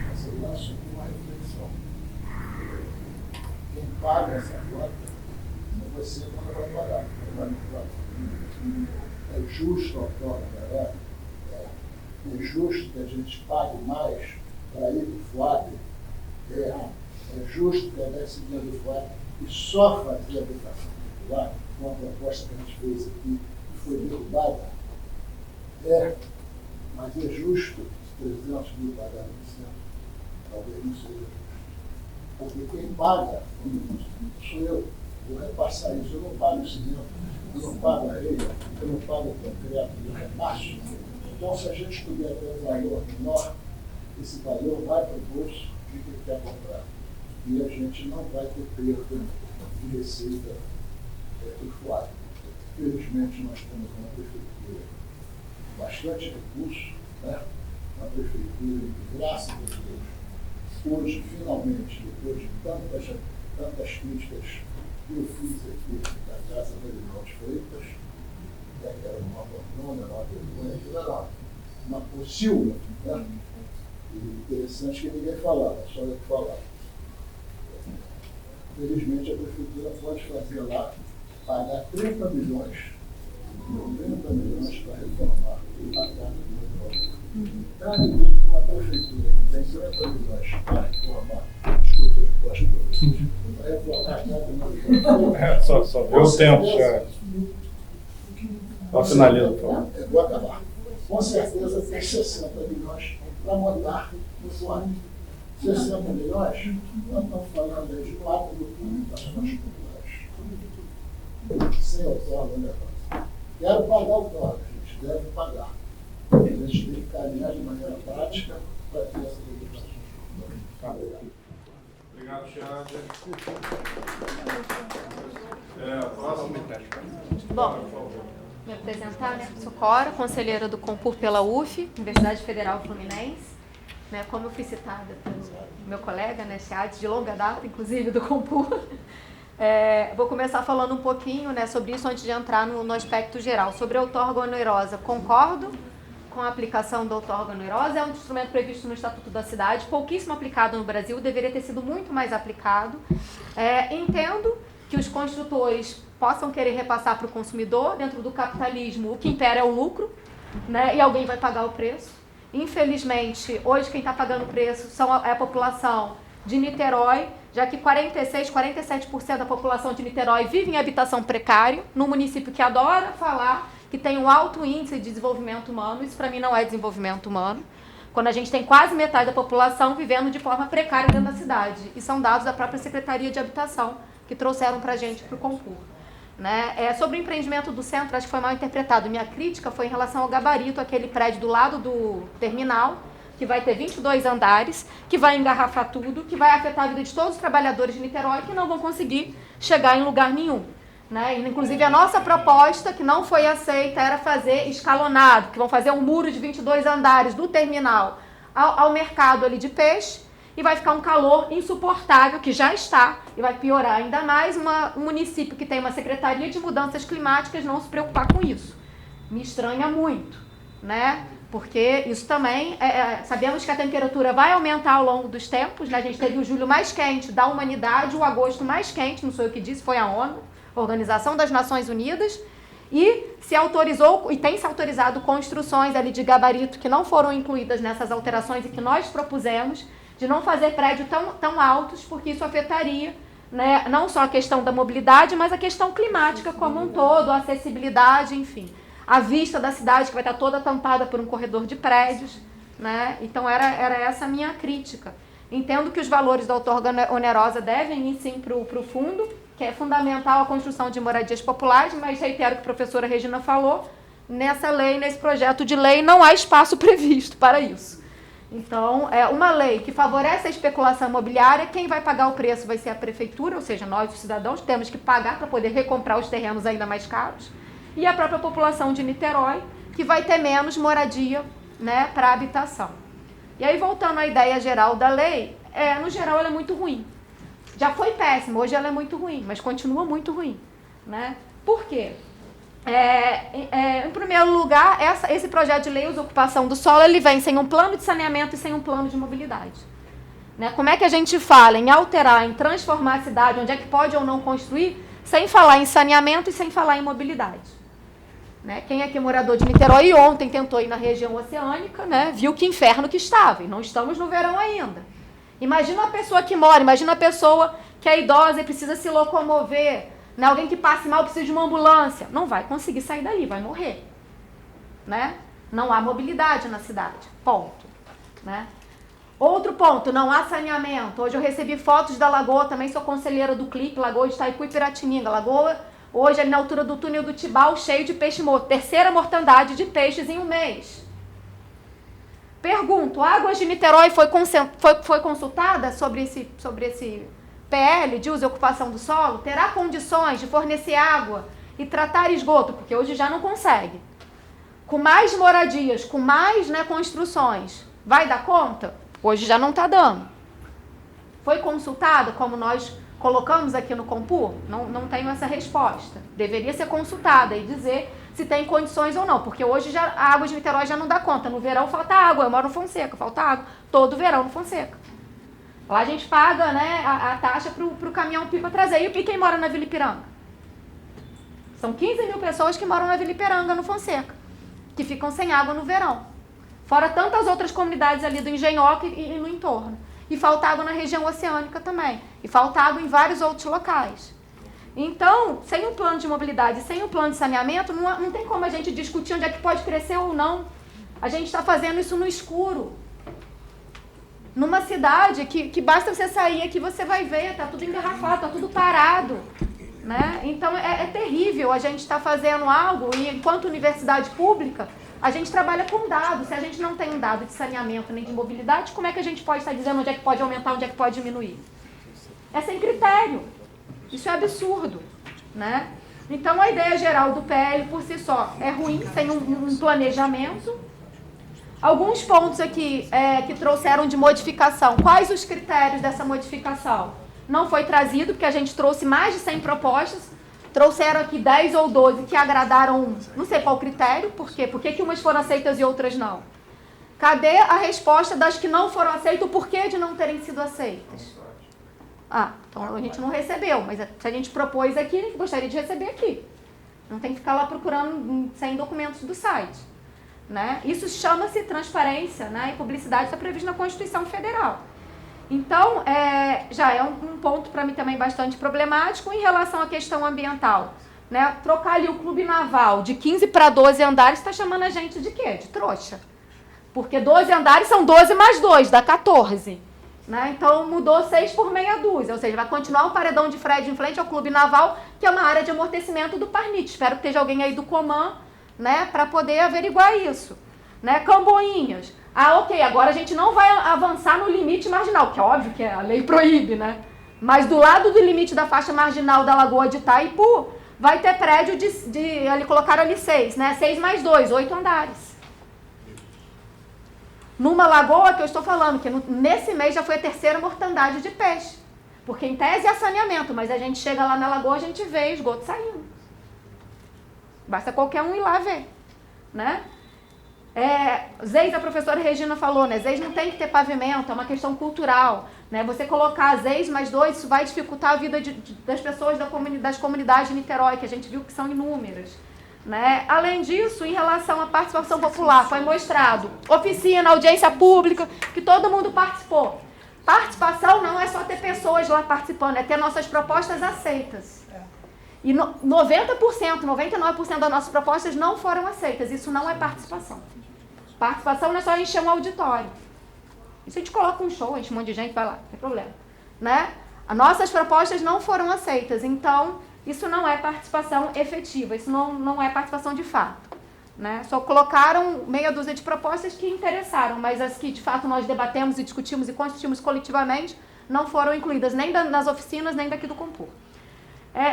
Mas eu lanço aqui uma reflexão. Quem paga essa conta não vai ser quando vai pagar, quando vai pagar. É justo o autónomo, né? É justo que a gente pague mais para ir para o FUAP. É justo pegar esse dinheiro do FUAP e só fazer a habitação popular, com a proposta que a gente fez aqui, que foi derrubada. Mas é justo 300 mil pagar no centro? Talvez não seja justo. Porque quem paga sou eu. Vou repassar isso. Eu não pago cimento, eu não pago areia, eu não pago concreto, eu repasso. Então, se a gente puder ter um valor menor, esse valor vai para o bolso de quem quer comprar. E a gente não vai ter perda de receita do FUAP. Felizmente, nós temos uma prefeitura com bastante recurso, né? Uma prefeitura que, graças a Deus, hoje, finalmente, depois de tantas críticas que eu fiz aqui da Casa Vereador de Freitas, que era uma abandona, uma vergonha, aquilo era uma pocilga, né? E interessante que ninguém falava, só eu que falava. Felizmente, a prefeitura pode fazer lá, pagar 30 milhões para reformar a Casa do Vereador. Então, acredito que uma prefeitura que tem 30 milhões para reformar, desculpa, eu gosto de vocês, para reformar a Casa do Vereador. Só ver o tempo, cara. Só finaliza, por favor. Eu vou acabar. Com certeza tem 60 milhões para montar no FUAP. 60 milhões, nós estamos falando aí de 4 mil comunicações populares. Sem autónomo, né? Quero pagar o autónomo, a gente deve pagar. A gente tem que caminhar de maneira prática para ter essas obrigações populares. Obrigado, Thiago. Próximo. Bom, me apresentar, né? Sou Cora, conselheira do Compur pela UF, Universidade Federal Fluminense. Né, como eu fui citada pelo meu colega, né, Chiades, de longa data, inclusive, do Compur, vou começar falando um pouquinho, né, sobre isso antes de entrar no aspecto geral. Sobre a outorga onerosa, concordo com a aplicação da outorga onerosa, é um instrumento previsto no Estatuto da Cidade, pouquíssimo aplicado no Brasil, deveria ter sido muito mais aplicado. Entendo que os construtores possam querer repassar para o consumidor. Dentro do capitalismo, o que impera é o lucro, né? E alguém vai pagar o preço. Infelizmente, hoje quem está pagando o preço é a população de Niterói, já que 47% da população de Niterói vive em habitação precária, num município que adora falar que tem um alto índice de desenvolvimento humano. Isso, para mim, não é desenvolvimento humano. Quando a gente tem quase metade da população vivendo de forma precária dentro da cidade. E são dados da própria Secretaria de Habitação que trouxeram para a gente para o concurso. Né? Sobre o empreendimento do centro, acho que foi mal interpretado. Minha crítica foi em relação ao gabarito, aquele prédio do lado do terminal, que vai ter 22 andares, que vai engarrafar tudo, que vai afetar a vida de todos os trabalhadores de Niterói, que não vão conseguir chegar em lugar nenhum. Né? Inclusive, a nossa proposta, que não foi aceita, era fazer escalonado, que vão fazer um muro de 22 andares do terminal ao mercado ali de peixe, e vai ficar um calor insuportável, que já está, e vai piorar ainda mais um município que tem uma Secretaria de Mudanças Climáticas não se preocupar com isso. Me estranha muito, né? Porque isso também, sabemos que a temperatura vai aumentar ao longo dos tempos, né? A gente teve o julho mais quente da humanidade, o agosto mais quente, não sou eu que disse, foi a ONU, Organização das Nações Unidas, e se autorizou, e tem se autorizado construções ali de gabarito que não foram incluídas nessas alterações e que nós propusemos, de não fazer prédios tão altos, porque isso afetaria, né, não só a questão da mobilidade, mas a questão climática como um todo, a acessibilidade, enfim. A vista da cidade, que vai estar toda tampada por um corredor de prédios. Né? Então, era essa a minha crítica. Entendo que os valores da outorga onerosa devem ir, sim, para o fundo, que é fundamental a construção de moradias populares, mas reitero o que a professora Regina falou, nessa lei, nesse projeto de lei, não há espaço previsto para isso. Então, uma lei que favorece a especulação imobiliária, quem vai pagar o preço vai ser a prefeitura, ou seja, nós, os cidadãos, temos que pagar para poder recomprar os terrenos ainda mais caros, e a própria população de Niterói, que vai ter menos moradia, né, para habitação. E aí, voltando à ideia geral da lei, no geral ela é muito ruim. Já foi péssima, hoje ela é muito ruim, mas continua muito ruim. Né? Por quê? Em primeiro lugar, esse projeto de lei, uso ocupação do solo, ele vem sem um plano de saneamento e sem um plano de mobilidade. Né? Como é que a gente fala em alterar, em transformar a cidade, onde é que pode ou não construir, sem falar em saneamento e sem falar em mobilidade? Né? Quem aqui é morador de Niterói ontem tentou ir na região oceânica, né? Viu que inferno que estava, e não estamos no verão ainda. Imagina a pessoa que mora, imagina a pessoa que é idosa e precisa se locomover, né? Alguém que passe mal precisa de uma ambulância, não vai conseguir sair dali, vai morrer. Né? Não há mobilidade na cidade, ponto. Né? Outro ponto, não há saneamento. Hoje eu recebi fotos da lagoa, também sou conselheira do CLIP, Lagoa de Itaipu e Piratininga. Lagoa, hoje ali na altura do túnel do Tibau, cheio de peixe morto. Terceira mortandade de peixes em um mês. Pergunto, Águas de Niterói foi consultada sobre esse PL de uso e ocupação do solo? Terá condições de fornecer água e tratar esgoto? Porque hoje já não consegue. Com mais moradias, com mais, né, construções, vai dar conta? Hoje já não está dando. Foi consultada, como nós colocamos aqui no Compur? Não tenho essa resposta. Deveria ser consultada e dizer se tem condições ou não, porque hoje a água de Niterói já não dá conta. No verão falta água, eu moro no Fonseca, falta água. Todo verão no Fonseca. Lá a gente paga, né, a taxa para o caminhão-pipa trazer. E quem mora na Vila Ipiranga? São 15 mil pessoas que moram na Vila Ipiranga, no Fonseca, que ficam sem água no verão. Fora tantas outras comunidades ali do Engenhoca e no entorno. E falta água na região oceânica também. E falta água em vários outros locais. Então, sem um plano de mobilidade, sem um plano de saneamento, não tem como a gente discutir onde é que pode crescer ou não. A gente está fazendo isso no escuro. Numa cidade que basta você sair aqui, você vai ver, está tudo engarrafado, está tudo parado. Né? Então, é terrível a gente estar fazendo algo, e enquanto universidade pública, a gente trabalha com dados. Se a gente não tem um dado de saneamento nem de mobilidade, como é que a gente pode estar dizendo onde é que pode aumentar, onde é que pode diminuir? É sem critério. Isso é absurdo. Né? Então, a ideia geral do PL, por si só, é ruim, sem um planejamento. Alguns pontos aqui que trouxeram de modificação. Quais os critérios dessa modificação? Não foi trazido, porque a gente trouxe mais de 100 propostas. Trouxeram aqui 10 ou 12 que agradaram, não sei qual critério, por quê? Por que umas foram aceitas e outras não? Cadê a resposta das que não foram aceitas, o porquê de não terem sido aceitas? Ah, então a gente não recebeu, mas se a gente propôs aqui, a gente gostaria de receber aqui. Não tem que ficar lá procurando sem documentos do site. Né? Isso chama-se transparência, né? E publicidade está previsto na Constituição Federal. Então, já é um ponto para mim também bastante problemático em relação à questão ambiental. Né? Trocar ali o Clube Naval de 15 para 12 andares está chamando a gente de quê? De trouxa. Porque 12 andares são 12 mais 2, dá 14. Né? Então mudou 6 por meia dúzia, ou seja, vai continuar o paredão de Fred em frente ao Clube Naval, que é uma área de amortecimento do Parnit. Espero que esteja alguém aí do Coman, né, para poder averiguar isso. Né? Camboinhas. Ah, ok, agora a gente não vai avançar no limite marginal, que é óbvio que a lei proíbe, né? Mas do lado do limite da faixa marginal da Lagoa de Itaipu, vai ter prédio ali colocaram ali 6, né? 6 mais 2, 8 andares. Numa lagoa que eu estou falando, que nesse mês já foi a 3ª mortandade de peixe. Porque em tese é saneamento, mas a gente chega lá na lagoa, a gente vê esgoto saindo. Basta qualquer um ir lá ver. Né? Zeis, a professora Regina falou, né? Zeis não tem que ter pavimento, é uma questão cultural. Né? Você colocar Zeis mais 2, isso vai dificultar a vida das pessoas das comunidades de Niterói, que a gente viu que são inúmeras. Né? Além disso, em relação à participação popular, foi mostrado oficina, audiência pública, que todo mundo participou. Participação não é só ter pessoas lá participando, é ter nossas propostas aceitas. E 90%, 99% das nossas propostas não foram aceitas. Isso não é participação. Participação não é só encher um auditório. Isso a gente coloca um show, enche um monte de gente, vai lá, não tem problema. Né? As nossas propostas não foram aceitas, então isso não é participação efetiva, isso não é participação de fato. Né? Só colocaram meia dúzia de propostas que interessaram, mas as que de fato nós debatemos e discutimos e construímos coletivamente não foram incluídas nem nas oficinas, nem daqui do Compur.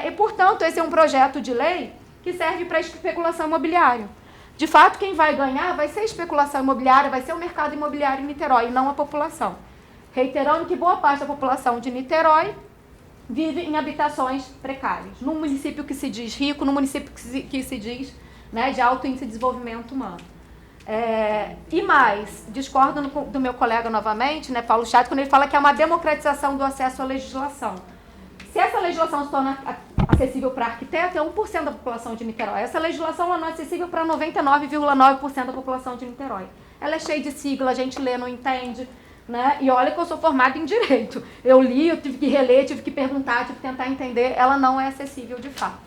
E, portanto, esse é um projeto de lei que serve para especulação imobiliária. De fato, quem vai ganhar vai ser a especulação imobiliária, vai ser o mercado imobiliário em Niterói, e não a população. Reiterando que boa parte da população de Niterói vive em habitações precárias, num município que se diz rico, num município que se diz, né, de alto índice de desenvolvimento humano. E mais, discordo do meu colega novamente, né, Paulo Chato, quando ele fala que é uma democratização do acesso à legislação. Se essa legislação se torna acessível para arquiteto, é 1% da população de Niterói. Essa legislação não é acessível para 99,9% da população de Niterói. Ela é cheia de sigla, a gente lê, não entende. Né? E olha que eu sou formada em Direito. Eu li, eu tive que reler, tive que perguntar, tive que tentar entender. Ela não é acessível de fato.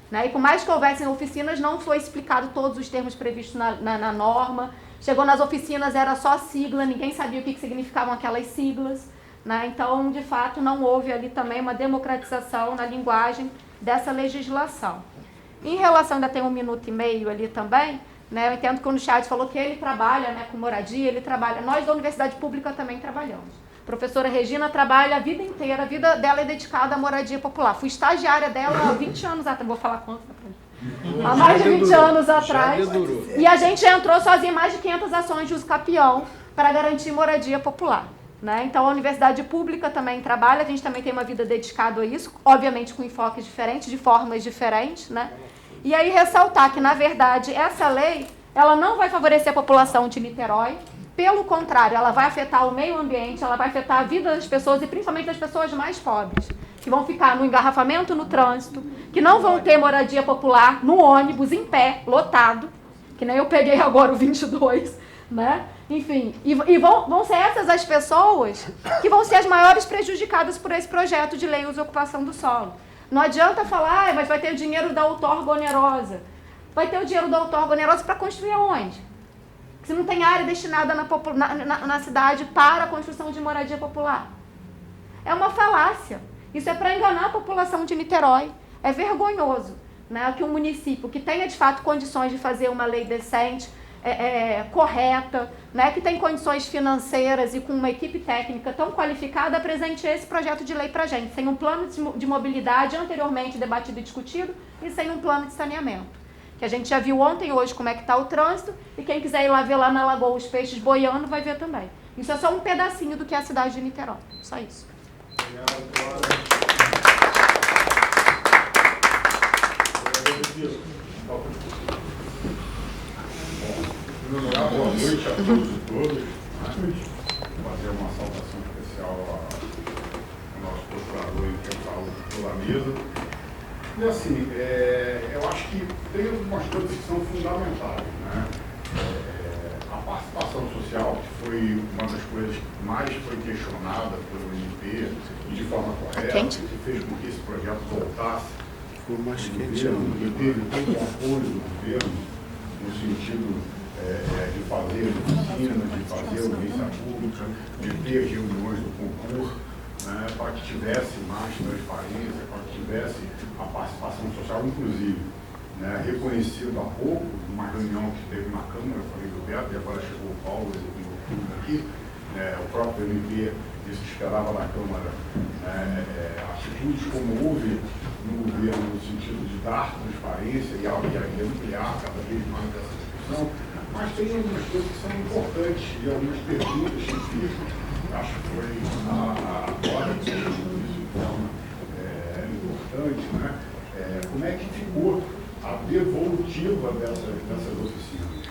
Né? E por mais que houvessem oficinas, não foi explicado todos os termos previstos na norma. Chegou nas oficinas, era só sigla, ninguém sabia o que significavam aquelas siglas. Né? Então, de fato, não houve ali também uma democratização na linguagem dessa legislação. Em relação, ainda tem 1 minuto e meio ali também, né? Eu entendo que o chat falou que ele trabalha, né, com moradia, ele trabalha. Nós da Universidade Pública também trabalhamos. A professora Regina trabalha a vida inteira, a vida dela é dedicada à moradia popular. Fui estagiária dela há 20 anos atrás, vou falar quanto? Há mais de 20 anos atrás. E a gente entrou sozinha em mais de 500 ações de uso capião para garantir moradia popular. Né? Então, a Universidade Pública também trabalha, a gente também tem uma vida dedicada a isso, obviamente com enfoques diferentes, de formas diferentes. Né? E aí, ressaltar que, na verdade, essa lei ela não vai favorecer a população de Niterói, pelo contrário, ela vai afetar o meio ambiente, ela vai afetar a vida das pessoas e principalmente das pessoas mais pobres, que vão ficar no engarrafamento no trânsito, que não vão ter moradia popular no ônibus, em pé, lotado, que nem eu peguei agora o 22, né? Enfim, e vão ser essas as pessoas que vão ser as maiores prejudicadas por esse projeto de lei de uso e ocupação do solo. Não adianta falar, mas vai ter o dinheiro da outorga onerosa. Vai ter o dinheiro da outorga onerosa para construir aonde? Se não tem área destinada na cidade para a construção de moradia popular. É uma falácia. Isso é para enganar a população de Niterói. É vergonhoso, né, que um município que tenha de fato condições de fazer uma lei decente, correta, né, que tem condições financeiras e com uma equipe técnica tão qualificada, apresente esse projeto de lei para a gente, sem um plano de mobilidade anteriormente debatido e discutido e sem um plano de saneamento. Que a gente já viu ontem e hoje como é que está o trânsito, e quem quiser ir lá ver lá na lagoa os peixes boiando vai ver também. Isso é só um pedacinho do que é a cidade de Niterói. Só isso. Boa noite a todos e todas. Fazer uma saudação especial ao nosso procurador mesa. E assim, eu acho que tem algumas coisas que são fundamentais, né? A participação social, que foi uma das coisas que mais foi questionada pelo MP e de forma correta, que fez com que esse projeto voltasse. Ficou mais quente. E teve todo o apoio do governo no sentido de fazer oficinas, de fazer audiência pública, de ter reuniões do concurso, né, para que tivesse mais transparência, para que tivesse a participação social, inclusive, né, reconhecido há pouco, numa reunião que teve na Câmara, eu falei do Beto, e agora chegou o Paulo aqui, o próprio MP disse que esperava na Câmara atitudes como houve no governo, no sentido de dar transparência e ampliar cada vez mais essa discussão, mas tem algumas coisas que são importantes e algumas perguntas que ficam, acho que foi agora que isso de forma importante, né? Como é que ficou a devolutiva dessas oficinas?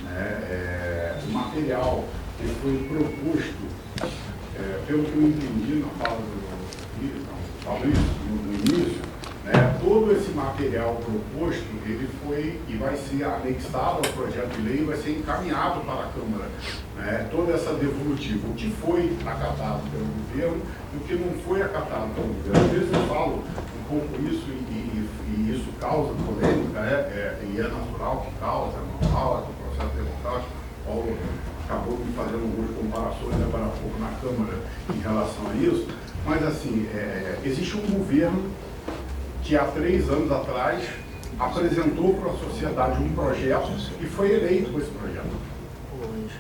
Né? O material que foi proposto, pelo que eu entendi na fala do Fabrício, no início, né, todo esse material proposto, ele foi e vai ser anexado ao projeto de lei e vai ser encaminhado para a Câmara. Né, toda essa devolutiva, o que foi acatado pelo governo e o que não foi acatado pelo governo. Às vezes eu falo um pouco isso e isso causa polêmica, e é natural que causa, é normal, é um processo democrático. Paulo acabou me fazendo algumas comparações agora há pouco na Câmara em relação a isso, mas assim, existe um governo que há 3 anos atrás apresentou para a sociedade um projeto e foi eleito com esse projeto.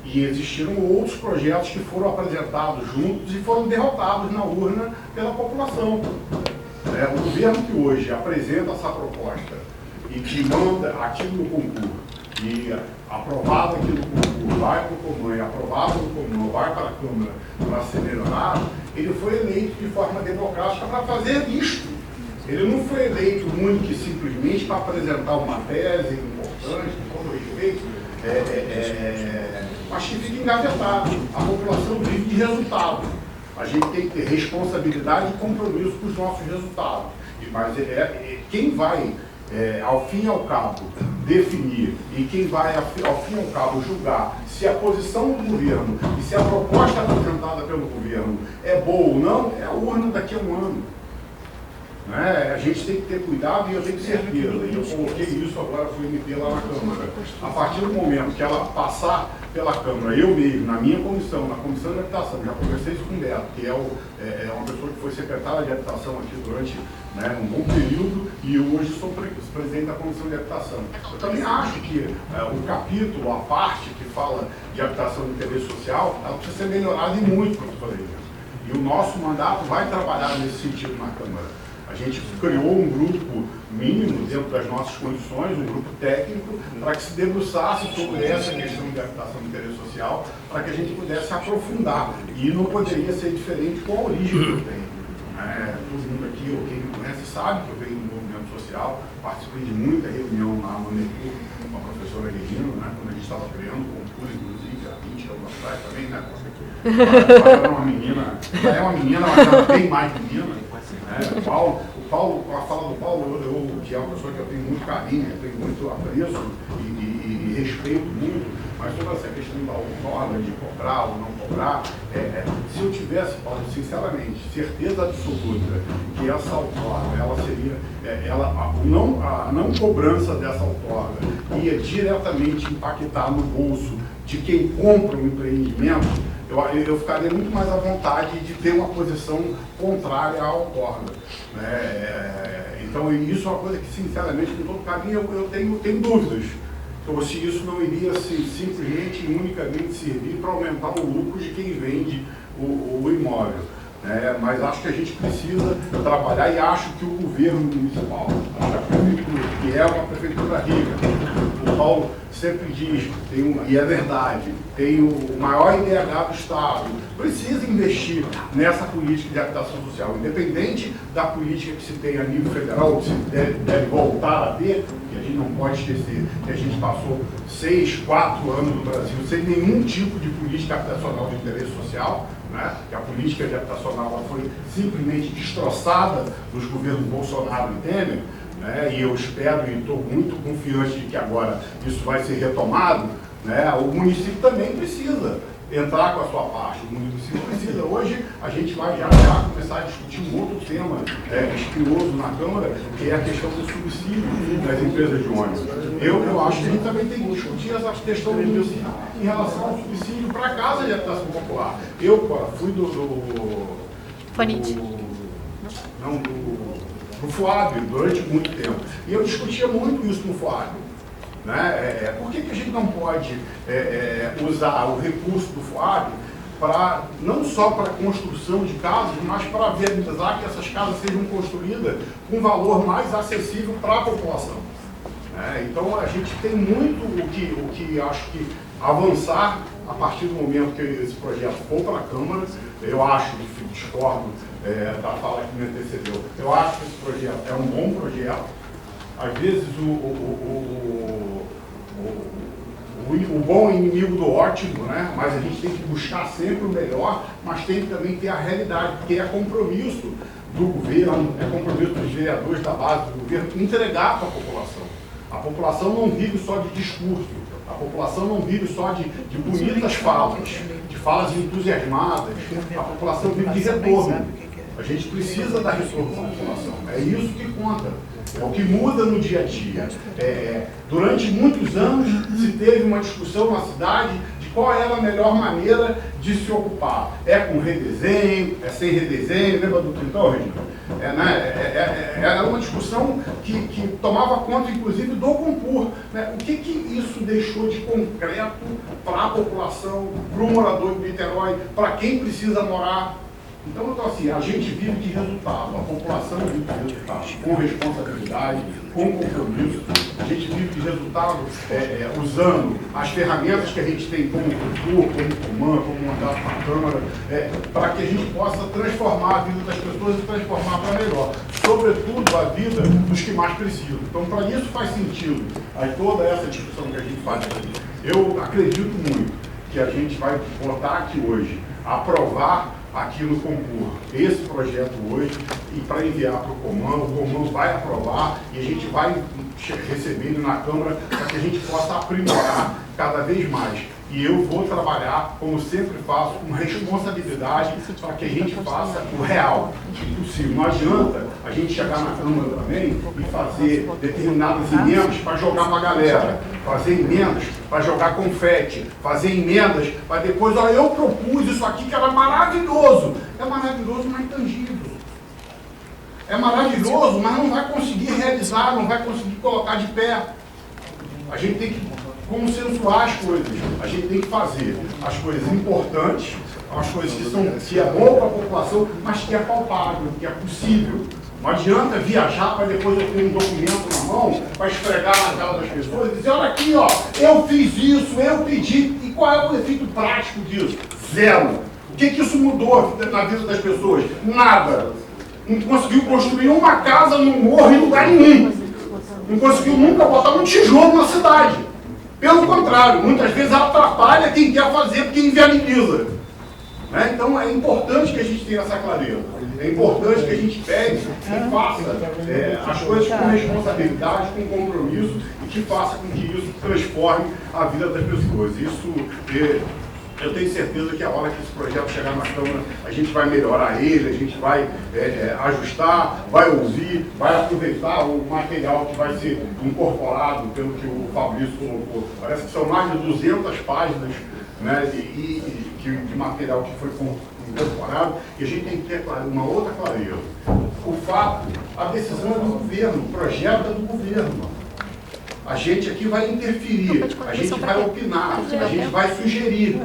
E existiram outros projetos que foram apresentados juntos e foram derrotados na urna pela população. O governo que hoje apresenta essa proposta e que manda aquilo no concurso, e aprovado aqui no concurso, vai para o Comum, e aprovado no Comum, vai para a Câmara para ser melhorado, ele foi eleito de forma democrática para fazer isto. Ele não foi eleito único e simplesmente para apresentar uma tese importante, com todo respeito, mas que fica engavetado. A população vive de resultado. A gente tem que ter responsabilidade e compromisso com os nossos resultados. Mas quem vai, ao fim e ao cabo, definir e quem vai, ao fim e ao cabo, julgar se a posição do governo e se a proposta apresentada pelo governo é boa ou não, é a urna daqui a um ano. A gente tem que ter cuidado e eu tenho certeza, e eu coloquei isso agora para o MP lá na Câmara. A partir do momento que ela passar pela Câmara, eu mesmo, na minha comissão, na Comissão de Habitação, já conversei isso com o Beto, que é uma pessoa que foi secretária de Habitação aqui durante um bom período, e eu hoje sou presidente da Comissão de Habitação. Eu também acho que o capítulo, a parte que fala de habitação de interesse social, ela precisa ser melhorada e muito, professor Helena. E o nosso mandato vai trabalhar nesse sentido na Câmara. A gente criou um grupo mínimo dentro das nossas condições, um grupo técnico, para que se debruçasse sobre essa questão de habitação de interesse social, para que a gente pudesse aprofundar. E não poderia ser diferente com a origem que eu tenho. Todo mundo aqui, ou quem me conhece, sabe que eu venho do movimento social, participei de muita reunião lá no Mercur com a professora Regina, quando a gente estava criando o concurso, inclusive, há 20 anos atrás também, ela é uma menina, mas ela é bem mais menina. O Paulo, com a fala do Paulo, que é uma pessoa que eu tenho muito carinho, eu tenho muito apreço e respeito muito, mas toda essa questão da outorga, de cobrar ou não cobrar, se eu tivesse, Paulo, sinceramente, certeza absoluta que essa outorga, ela seria, a não cobrança dessa outorga ia diretamente impactar no bolso de quem compra um empreendimento, eu ficaria muito mais à vontade de ter uma posição contrária à outorga. Então, isso é uma coisa que, sinceramente, com todo carinho, eu tenho dúvidas. Então, se isso não iria simplesmente e unicamente servir para aumentar o lucro de quem vende o imóvel. Mas acho que a gente precisa trabalhar e acho que o governo municipal, a prefeitura, que é uma prefeitura rica, o Paulo sempre diz, e é verdade, tem o maior IDH do Estado, precisa investir nessa política de habitação social, independente da política que se tem a nível federal, que se deve voltar a saber que a gente não pode esquecer que a gente passou 4 anos no Brasil sem nenhum tipo de política habitacional de interesse social, né? Que a política habitacional ela foi simplesmente destroçada nos governos Bolsonaro e Temer, né? E eu espero e estou muito confiante de que agora isso vai ser retomado, né? O município também precisa entrar com a sua parte, o município precisa. Hoje a gente vai já começar a discutir um outro tema espinhoso na Câmara, que é a questão do subsídio das empresas de ônibus. Eu acho que a gente também tem que discutir essa questão do município em relação ao subsídio para a casa de habitação popular. Eu fui do FUAB durante muito tempo, e eu discutia muito isso no FUAB. Né? Por que a gente não pode usar o recurso do FUAB não só para a construção de casas, mas para viabilizar que essas casas sejam construídas com um valor mais acessível para a população? Né? Então a gente tem muito o que acho que avançar a partir do momento que esse projeto for para a Câmara. Eu acho, discordo da fala que me antecedeu, eu acho que esse projeto é um bom projeto. Às vezes o bom é inimigo do ótimo, né? Mas a gente tem que buscar sempre o melhor, mas tem que também ter a realidade, porque é compromisso do governo, é compromisso dos vereadores da base do governo entregar para a população. A população não vive só de discurso, a população não vive só de bonitas falas, de falas entusiasmadas, a população vive de retorno. A gente precisa dar retorno para a população, é isso que conta. É o que muda no dia a dia. Durante muitos anos se teve uma discussão na cidade de qual era a melhor maneira de se ocupar. É com redesenho, é sem redesenho, lembra do Quintão, Regina? Era uma discussão que tomava conta, inclusive, do Compur. Né? O que isso deixou de concreto para a população, para o morador de Niterói, para quem precisa morar? Então, assim, a gente vive de resultado, a população vive de resultado, com responsabilidade, com compromisso. A gente vive de resultado usando as ferramentas que a gente tem como cultura, como comando, como mandato na Câmara, para que a gente possa transformar a vida das pessoas e transformar para melhor. Sobretudo a vida dos que mais precisam. Então, para isso faz sentido toda essa discussão que a gente faz aqui. Eu acredito muito que a gente vai botar aqui hoje, aprovar aqui no Compur esse projeto hoje e para enviar para o Comando vai aprovar e a gente vai receber ele na Câmara para que a gente possa aprimorar cada vez mais. E eu vou trabalhar, como sempre faço, com responsabilidade para que a gente faça o real, o possível. Não adianta a gente chegar na Câmara também e fazer determinadas emendas para jogar para a galera, fazer emendas para jogar confete, fazer emendas para depois, olha, eu propus isso aqui que era maravilhoso. É maravilhoso, mas intangível. É maravilhoso, mas não vai conseguir realizar, não vai conseguir colocar de pé. A gente tem que consensuar as coisas, a gente tem que fazer as coisas importantes, as coisas que é bom para a população, mas que é palpável, que é possível. Não adianta viajar para depois eu ter um documento na mão para esfregar na cara das pessoas e dizer, olha aqui, ó, eu fiz isso, eu pedi, e qual é o efeito prático disso? Zero. O que isso mudou na vida das pessoas? Nada. Não conseguiu construir uma casa num morro em lugar nenhum. Não conseguiu nunca botar um tijolo na cidade. Pelo contrário, muitas vezes atrapalha quem quer fazer, porque inviabiliza. Né? Então é importante que a gente tenha essa clareza. É importante que a gente pegue e faça as coisas com responsabilidade, com compromisso e que faça com que isso transforme a vida das pessoas. Isso, eu tenho certeza que a hora que esse projeto chegar na Câmara, a gente vai melhorar ele, a gente vai ajustar, vai ouvir, vai aproveitar o material que vai ser incorporado, pelo que o Fabrício colocou. Parece que são mais de 200 páginas, né, de material que foi incorporado, e a gente tem que ter uma outra clareza. O fato, a decisão é do governo, o projeto é do governo. A gente aqui vai interferir, a gente vai opinar, a gente vai sugerir.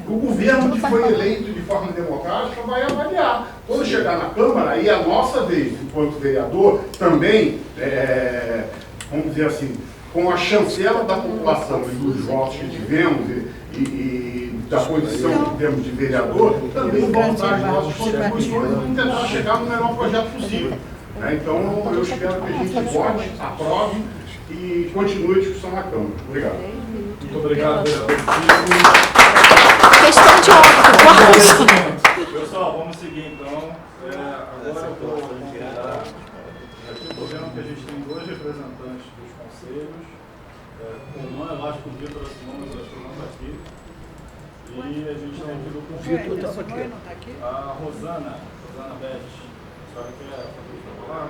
O governo que foi eleito de forma democrática vai avaliar. Quando chegar na Câmara, aí é a nossa vez, enquanto vereador, também, vamos dizer assim, com a chancela da população e dos votos que tivemos e da condição que temos de vereador, também vamos dar as nossas contribuições e tentar chegar no melhor projeto possível. Então, eu espero que a gente vote, aprove e continue a discussão na Câmara. Obrigado. Muito obrigado, vereador. Questão de óbito. Pessoal, vamos seguir então. Agora eu vou convidar. Aqui estou vendo que a gente tem 2 representantes dos conselhos. Romã, eu acho que o Vitor assinou, mas eu acho que não está aqui. E a gente tem aqui do Vitor estava conselho aqui. a Rosana Beth. A senhora quer falar?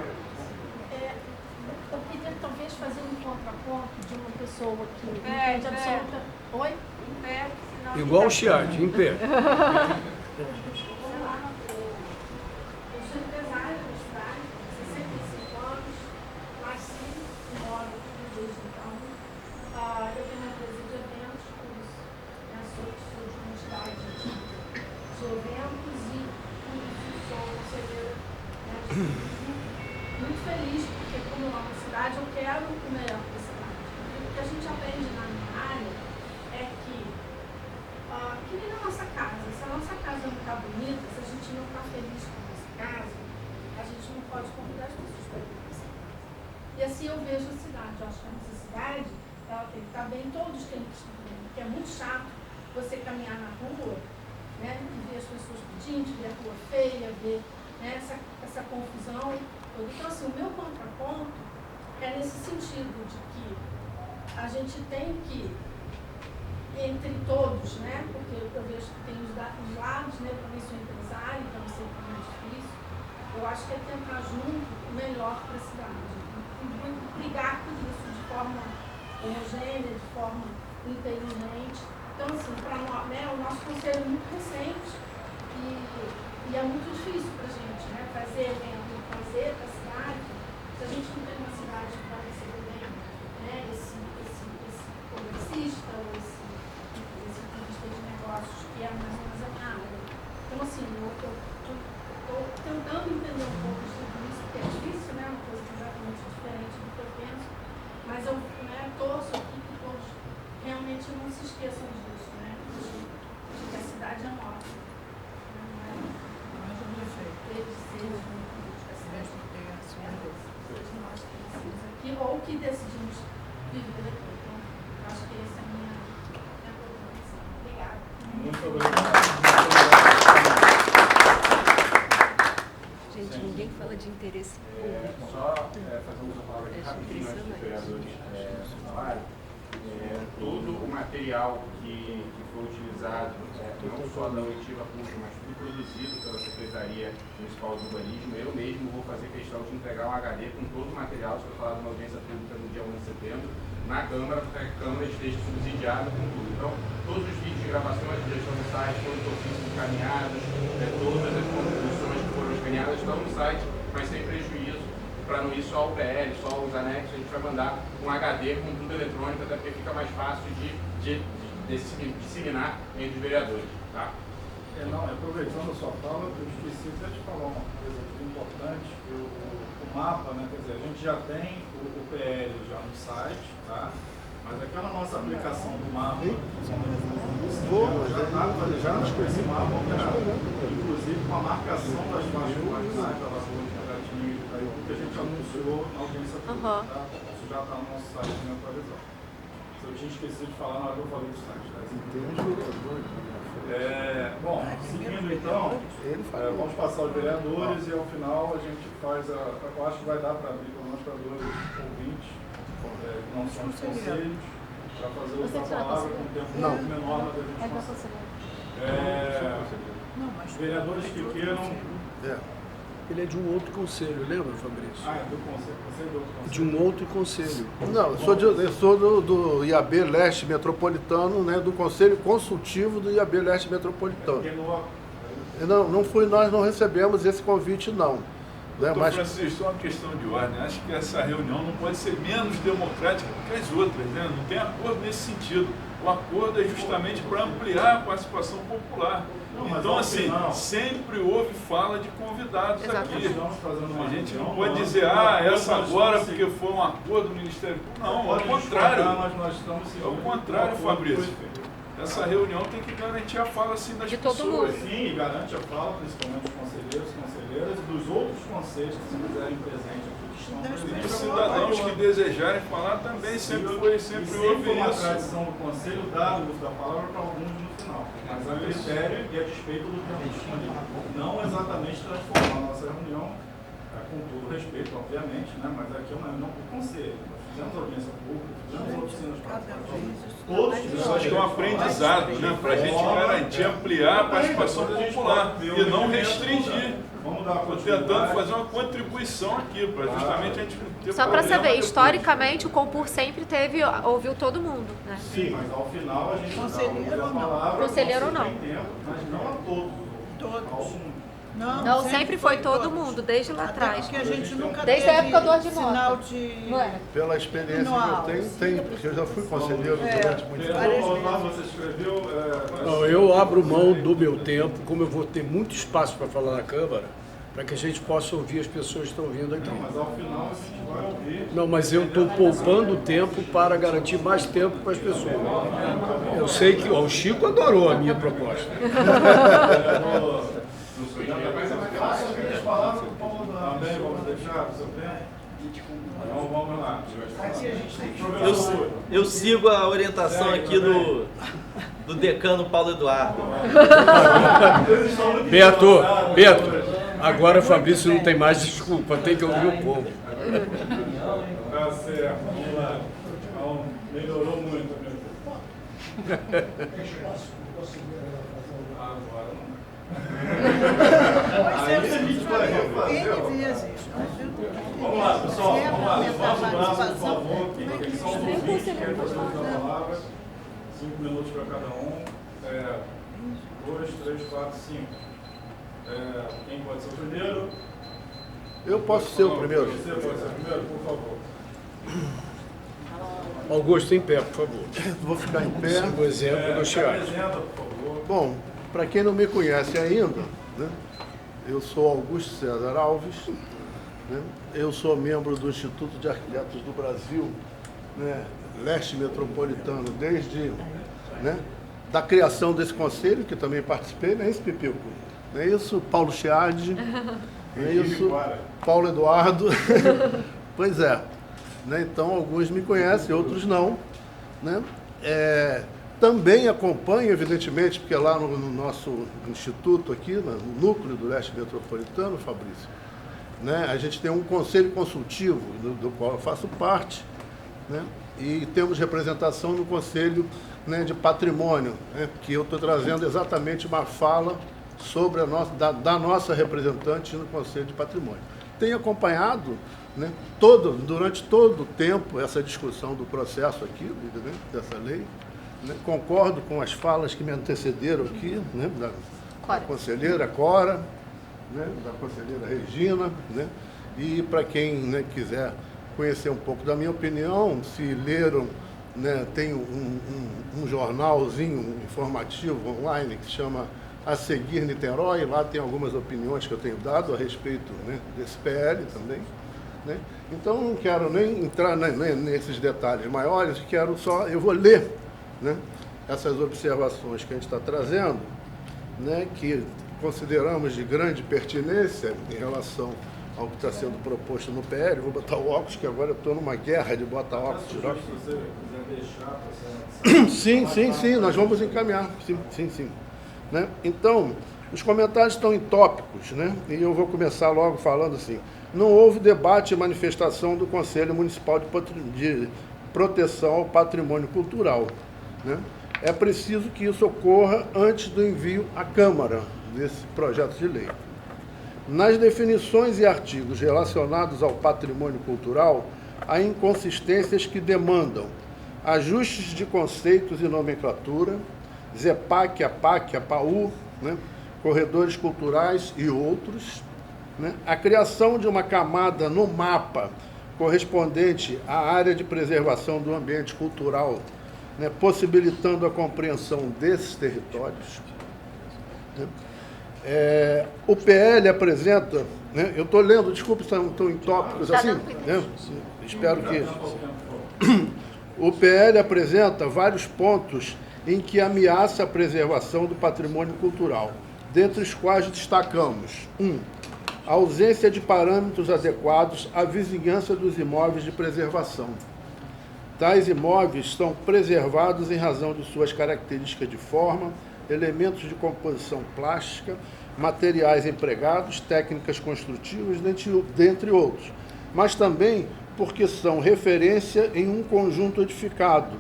Eu queria talvez fazer um contraponto de uma pessoa que entende absoluta. Oi? Igual o Chiarte, em pé. Eu sou empresária da cidade, 65 anos, nasci e moro aqui desde então. Eu tenho uma empresa de eventos, sou de uma entidade de eventos e sou conselheira de turismo. Muito feliz, porque como eu amo a cidade, eu quero o melhor para a cidade. O que a gente aprende na minha área é que nem na nossa casa, se a nossa casa não está bonita, se a gente não está feliz com a nossa casa, a gente não pode convidar as pessoas para ir para essa casa. E assim eu vejo a cidade. Eu acho que a nossa cidade, ela tem que estar bem, todos têm que estar bem, porque é muito chato você caminhar na rua, né, e ver as pessoas pedindo, ver a rua feia, ver, né, essa confusão. Então, assim, o meu contraponto é nesse sentido de que a gente tem que, entre todos, né, porque eu vejo que tem os lados, né, eu também sou empresária, então eu sei que é mais difícil, eu acho que é tentar junto o melhor para a cidade, brigar por isso de forma homogênea, de forma inteligente. Então, assim, para nós, né, o nosso conselho é muito recente e é muito difícil para a gente, né, fazer evento, fazer para a cidade, se a gente não tem uma cidade que vai receber bem, né, esse congressista ou esse turista de negócios que é mais ou menos a minha área. Então, assim, eu estou tentando entender um pouco de tudo isso, porque é difícil, né, uma coisa completamente diferente do que eu penso, mas eu, né, torço aqui que todos realmente não se esqueçam disso, né, de que a cidade é nossa. Ou que decidimos viver aqui. Então, acho que essa é a minha proposição. Obrigada. Muito obrigado. Gente, ninguém fala de interesse público. Só fazer uma palavra rapidinho antes dos vereadores falarem. Todo o material que foi utilizado, não só da oitiva pública, mas tudo produzido pela Secretaria Municipal de Urbanismo, eu mesmo vou fazer questão de entregar um HD com todo o material, que foi falado numa audiência pública no dia 11 de setembro, na Câmara, para que a Câmara esteja subsidiada com tudo. Então, todos os vídeos de gravações que já estão no site, todos os ofícios encaminhados, todas as contribuições que foram escaneadas estão no site, mas sem prejuízo, para não ir só o PL, só os anexos, a gente vai mandar um HD com tudo eletrônico, até porque fica mais fácil de disseminar entre os vereadores. Tá? Aproveitando a sua fala, eu esqueci até de falar uma coisa aqui importante, o mapa, né, quer dizer, a gente já tem o PL já no site, tá? Mas aquela nossa aplicação do mapa, já nos com esse mapa operado, inclusive com a marcação das faixas marginais da Lagoa de Caratinho, que a gente anunciou na audiência pública, tá? Isso já está no nosso site de atualização. Eu tinha esquecido de falar na hora que eu falei do site. Tá? Bom, seguindo então, vamos passar os vereadores e ao final a gente faz eu acho que vai dar para abrir pelo menos para 2 ouvintes, que não são os conselhos, para fazer o uso da palavra com um tempo muito menor, mas a gente vereadores que queiram. Ele é de um outro conselho, lembra, Fabrício? É do conselho do outro conselho. De um outro conselho. Não, eu sou do IAB Leste Metropolitano, né, do Conselho Consultivo do IAB Leste Metropolitano. Não foi, nós não recebemos esse convite, não. Né, Doutor Francisco, é uma questão de ordem. Acho que essa reunião não pode ser menos democrática que as outras, né? Não tem acordo nesse sentido. O acordo é justamente para ampliar a participação popular. Então, assim, sempre houve fala de convidados aqui. A gente não pode dizer, essa agora porque foi um acordo do Ministério Público. Não, ao contrário. Ao contrário, Fabrício. essa reunião tem que garantir a fala assim das De todo pessoas. mundo. Sim, e garante a fala, principalmente dos conselheiros e conselheiras, e dos outros conselhos que se quiserem presentes aqui, que estão E os presentes. cidadãos que desejarem falar também sempre Sempre houve foi uma isso. tradição do conselho dar o uso da palavra para alguns no final, mas a critério e a despeito do tempo disponível. Não exatamente transformar a nossa reunião, com todo respeito, obviamente, né? Mas aqui é uma reunião por conselho. Nós fizemos audiência pública, fizemos oficinas para todos. Isso acho que é um aprendizado, né? Para a gente garantir, ampliar a participação popular e não restringir. Estou tentando fazer uma contribuição aqui, para justamente a gente ter Só para problema saber, depois. historicamente o Compur sempre ouviu todo mundo, né? Sim, mas ao final a gente Conselheiro dá ou a não? palavra. Conselheiro ou não? Tem tempo, mas não a todos. Todos. Não, sempre foi todo mundo, desde lá atrás. Porque a gente nunca Desde a teve época do Ordinório. sinal de... Não é? Pela experiência que eu tenho, porque eu já fui conselheiro durante muito tempo. Otávio, você escreveu. Não, eu abro mão do meu tempo, como eu vou ter muito espaço para falar na Câmara, para que a gente possa ouvir as pessoas que estão vindo aqui. Mas ao final a gente vai ouvir. Não, mas eu estou poupando tempo para garantir mais tempo para as pessoas. Eu sei que o Chico adorou a minha proposta. Também vamos deixar o seu tempo? Então vamos lá. Eu sigo a orientação aqui do decano Paulo Eduardo. Beto, agora o Fabrício não tem mais desculpa, tem que ouvir o povo. Tá certo, vamos lá. Então, melhorou muito, meu filho. Agora não. Aí a gente vai refazer. Vamos lá, pessoal, vamos lá. Levanta o braço, por favor. Quem são os ouvintes que querem fazer a palavra? 5 minutos para cada um. 2, 3, 4, 5. Quem pode ser o primeiro? Eu posso ser o primeiro. Você pode ser o primeiro, por favor. Augusto, em pé, por favor. Vou ficar em pé. Siga o exemplo do Chico. Apresenta, por favor. Bom, para quem não me conhece ainda, né, eu sou Augusto César Alves, né, eu sou membro do Instituto de Arquitetos do Brasil, né, Leste Metropolitano, desde da criação desse conselho, que também participei, não é isso, Pipico? Não é isso, Paulo Chiadi, não é isso, Paulo Eduardo, pois é, né, então alguns me conhecem, outros não, né, também acompanho, evidentemente, porque lá no nosso instituto aqui, no núcleo do Leste Metropolitano, Fabrício, né, a gente tem um conselho consultivo, do qual eu faço parte, né, e temos representação no Conselho, né, de Patrimônio, né, que eu estou trazendo exatamente uma fala sobre da nossa representante no Conselho de Patrimônio. Tenho acompanhado, né, durante todo o tempo essa discussão do processo aqui, né, dessa lei. Né, concordo com as falas que me antecederam aqui, né, da conselheira Cora, né, da conselheira Regina, né, e para quem, né, quiser conhecer um pouco da minha opinião, se leram, né, tem um jornalzinho informativo online que se chama A Seguir Niterói, lá tem algumas opiniões que eu tenho dado a respeito, né, desse PL também. Né? Então não quero nem entrar nesses detalhes maiores, eu vou ler, né, essas observações que a gente está trazendo, né, que consideramos de grande pertinência em relação ao que está sendo proposto no PL. Vou botar o óculos, que agora eu estou numa guerra de botar óculos. Se você quiser deixar, sim, nós vamos encaminhar, sim. Né? Então, os comentários estão em tópicos, né, e eu vou começar logo falando assim: não houve debate e manifestação do Conselho Municipal de Proteção ao Patrimônio Cultural. Né? É preciso que isso ocorra antes do envio à Câmara desse projeto de lei. Nas definições e artigos relacionados ao patrimônio cultural, há inconsistências que demandam ajustes de conceitos e nomenclatura, ZEPAC, APAC, APAU, né? corredores culturais e outros, né? A criação de uma camada no mapa correspondente à área de preservação do ambiente cultural, né, possibilitando a compreensão desses territórios. Né? O PL apresenta, né, eu estou lendo, desculpe, estão em tópicos assim, né, espero que... O PL apresenta vários pontos em que ameaça a preservação do patrimônio cultural, dentre os quais destacamos: 1. A ausência de parâmetros adequados à vizinhança dos imóveis de preservação. Tais imóveis são preservados em razão de suas características de forma, elementos de composição plástica, materiais empregados, técnicas construtivas, dentre outros, mas também porque são referência em um conjunto edificado,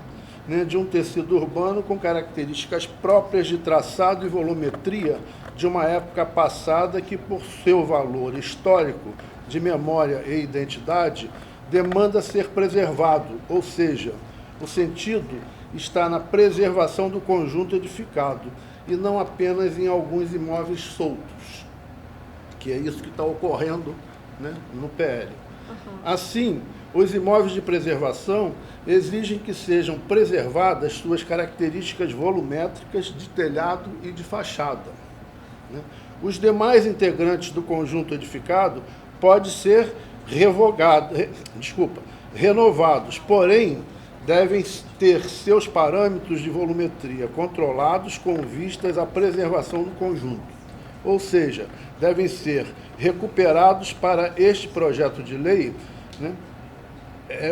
né, de um tecido urbano com características próprias de traçado e volumetria de uma época passada que, por seu valor histórico, de memória e identidade, demanda ser preservado, ou seja, o sentido está na preservação do conjunto edificado e não apenas em alguns imóveis soltos, que é isso que está ocorrendo, né, no PL. Assim, os imóveis de preservação exigem que sejam preservadas suas características volumétricas de telhado e de fachada, né? Os demais integrantes do conjunto edificado podem ser renovados, porém, devem ter seus parâmetros de volumetria controlados com vistas à preservação do conjunto. Ou seja, devem ser recuperados para este projeto de lei, né,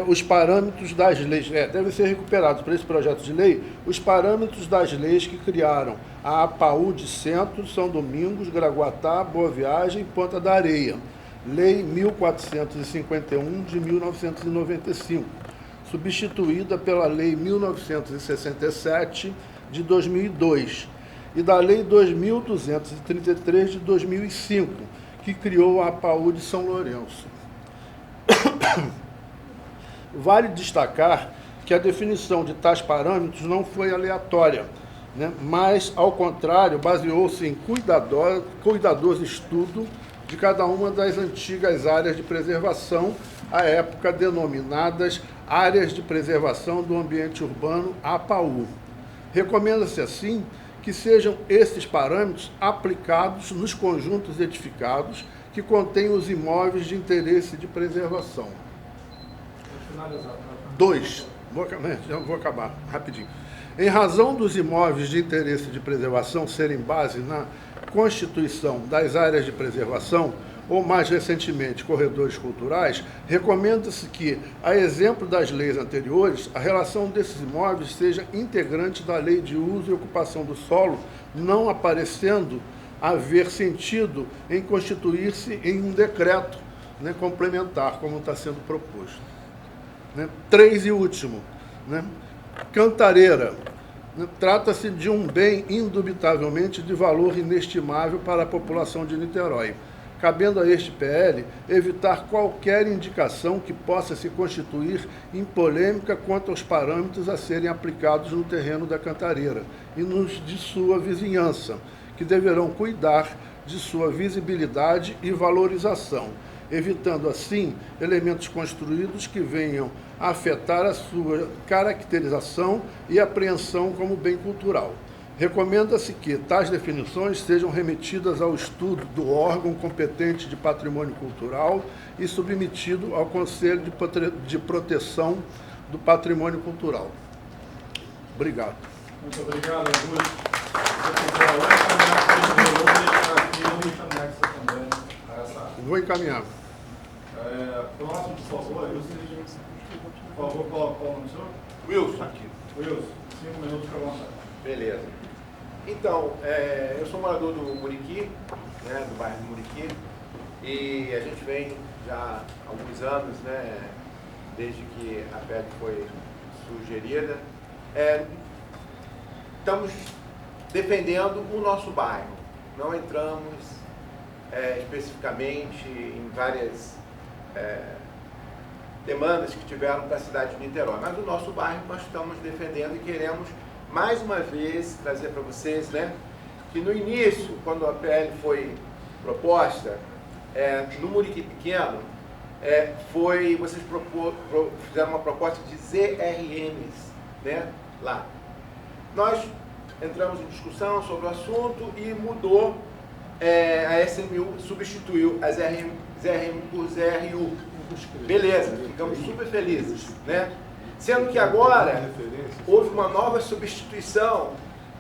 os parâmetros das leis. Devem ser recuperados para esse projeto de lei os parâmetros das leis que criaram a APAU de Centro, São Domingos, Graguatá, Boa Viagem e Ponta da Areia. Lei 1451 de 1995, substituída pela Lei 1967 de 2002 e da Lei 2233 de 2005, que criou a APAU de São Lourenço. Vale destacar que a definição de tais parâmetros não foi aleatória, né, mas, ao contrário, baseou-se em cuidadoso estudo de cada uma das antigas áreas de preservação, à época denominadas Áreas de Preservação do Ambiente Urbano, APAU. Recomenda-se, assim, que sejam esses parâmetros aplicados nos conjuntos edificados que contêm os imóveis de interesse de preservação. 2. Já vou acabar, rapidinho. Em razão dos imóveis de interesse de preservação serem base na constituição das áreas de preservação, ou mais recentemente corredores culturais, recomenda-se que, a exemplo das leis anteriores, a relação desses imóveis seja integrante da Lei de Uso e Ocupação do Solo, não aparecendo haver sentido em constituir-se em um decreto, né, complementar, como está sendo proposto. 3 e último, né? Cantareira. Trata-se de um bem indubitavelmente de valor inestimável para a população de Niterói, cabendo a este PL evitar qualquer indicação que possa se constituir em polêmica quanto aos parâmetros a serem aplicados no terreno da Cantareira e nos de sua vizinhança, que deverão cuidar de sua visibilidade e valorização, evitando assim elementos construídos que venham a afetar a sua caracterização e apreensão como bem cultural. Recomenda-se que tais definições sejam remetidas ao estudo do órgão competente de patrimônio cultural e submetido ao Conselho de Proteção do Patrimônio Cultural. Obrigado. Muito obrigado, Augusto. Vou encaminhar. Próximo, por favor. Por favor, qual o nome seu? Wilson. Wilson, 5 minutos para avançar. Beleza. Então, eu sou morador do Muriqui, né, do bairro do Muriqui, e a gente vem já há alguns anos, né, desde que a PEC foi sugerida, estamos defendendo o nosso bairro. Não entramos especificamente em várias demandas que tiveram para a cidade de Niterói, mas o nosso bairro nós estamos defendendo e queremos mais uma vez trazer para vocês, né, que no início, quando a PL foi proposta, no Muriqui Pequeno, vocês fizeram uma proposta de ZRMs, né, lá. Nós entramos em discussão sobre o assunto e mudou, a SMU substituiu a ZRM por ZRU. Beleza, ficamos super felizes, né? Sendo que agora houve uma nova substituição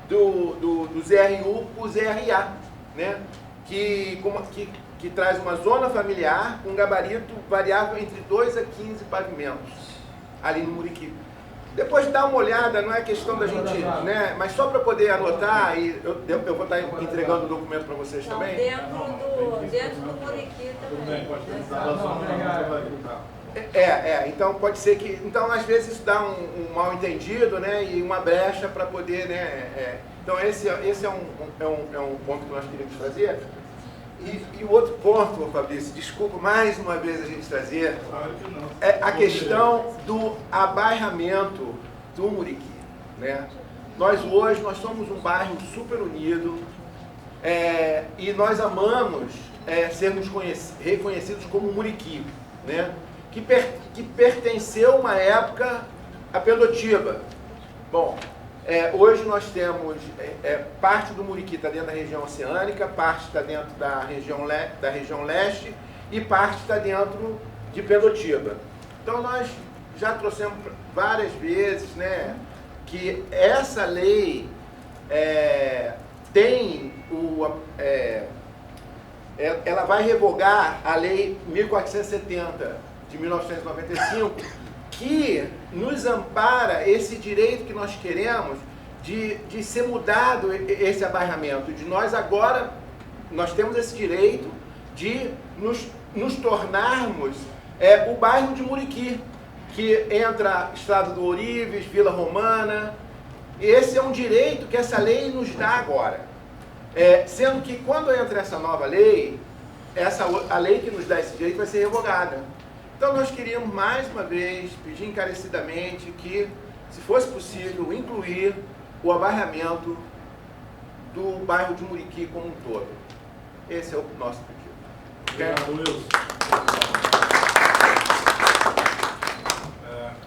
do ZRU por ZRA, né? que traz uma zona familiar com gabarito variável entre 2 a 15 pavimentos, ali no Muriqui. Depois dá uma olhada, não é questão da gente, né? Mas só para poder anotar, e eu vou estar entregando o documento para vocês também. Dentro do Muriqui também. Então pode ser que... Então, às vezes, isso dá um mal entendido, né? E uma brecha para poder, né? Então, esse é um ponto que nós queríamos trazer. E o outro ponto, Fabrício, desculpa mais uma vez a gente trazer, é a questão do abairramento do Muriqui, né? Nós somos um bairro super unido, e nós amamos sermos reconhecidos como Muriqui, né? Que pertenceu uma época a Pendotiba. Bom, hoje nós temos parte do Muriqui está dentro da região oceânica, parte está dentro da região leste e parte está dentro de Pendotiba. Então nós já trouxemos várias vezes, né, que essa lei ela vai revogar a lei 1470 de 1995, que nos ampara esse direito que nós queremos de ser mudado esse abairramento, de nós agora, nós temos esse direito de nos tornarmos o bairro de Muriqui, que entra Estado do Ourives, Vila Romana. Esse é um direito que essa lei nos dá agora. Sendo que quando entra essa nova lei, a lei que nos dá esse direito vai ser revogada. Então nós queríamos mais uma vez pedir encarecidamente que, se fosse possível, incluir o abairramento do bairro de Muriqui como um todo. Esse é o nosso pedido. Obrigado, Wilson.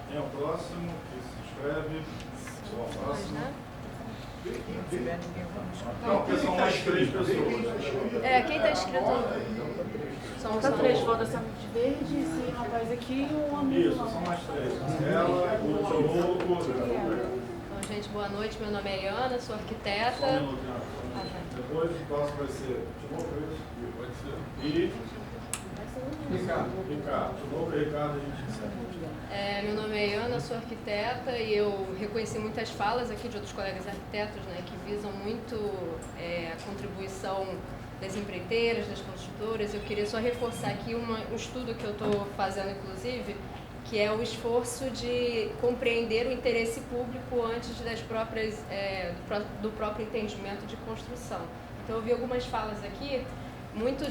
Quem é o próximo que se inscreve? Sou o próximo. Não, porque são mais 3 pessoas. Quem está inscrito? São 3 votação de verde, esse rapaz aqui e um amigo. Isso, são mais 3. Ela, o Tinoco. Então, gente, boa noite. Meu nome é Ana, sou arquiteta. Só um minuto, depois o próximo vai ser Tinoco, isso? Pode ser. E Ricardo. Tinoco e Ricardo, a gente encerra. Meu nome é Ana, sou arquiteta e eu reconheci muitas falas aqui de outros colegas arquitetos, né, que visam muito a contribuição das empreiteiras, das construtoras. Eu queria só reforçar aqui um estudo que eu estou fazendo, inclusive, que é o esforço de compreender o interesse público antes das próprias, do próprio entendimento de construção. Então, eu vi algumas falas aqui, muito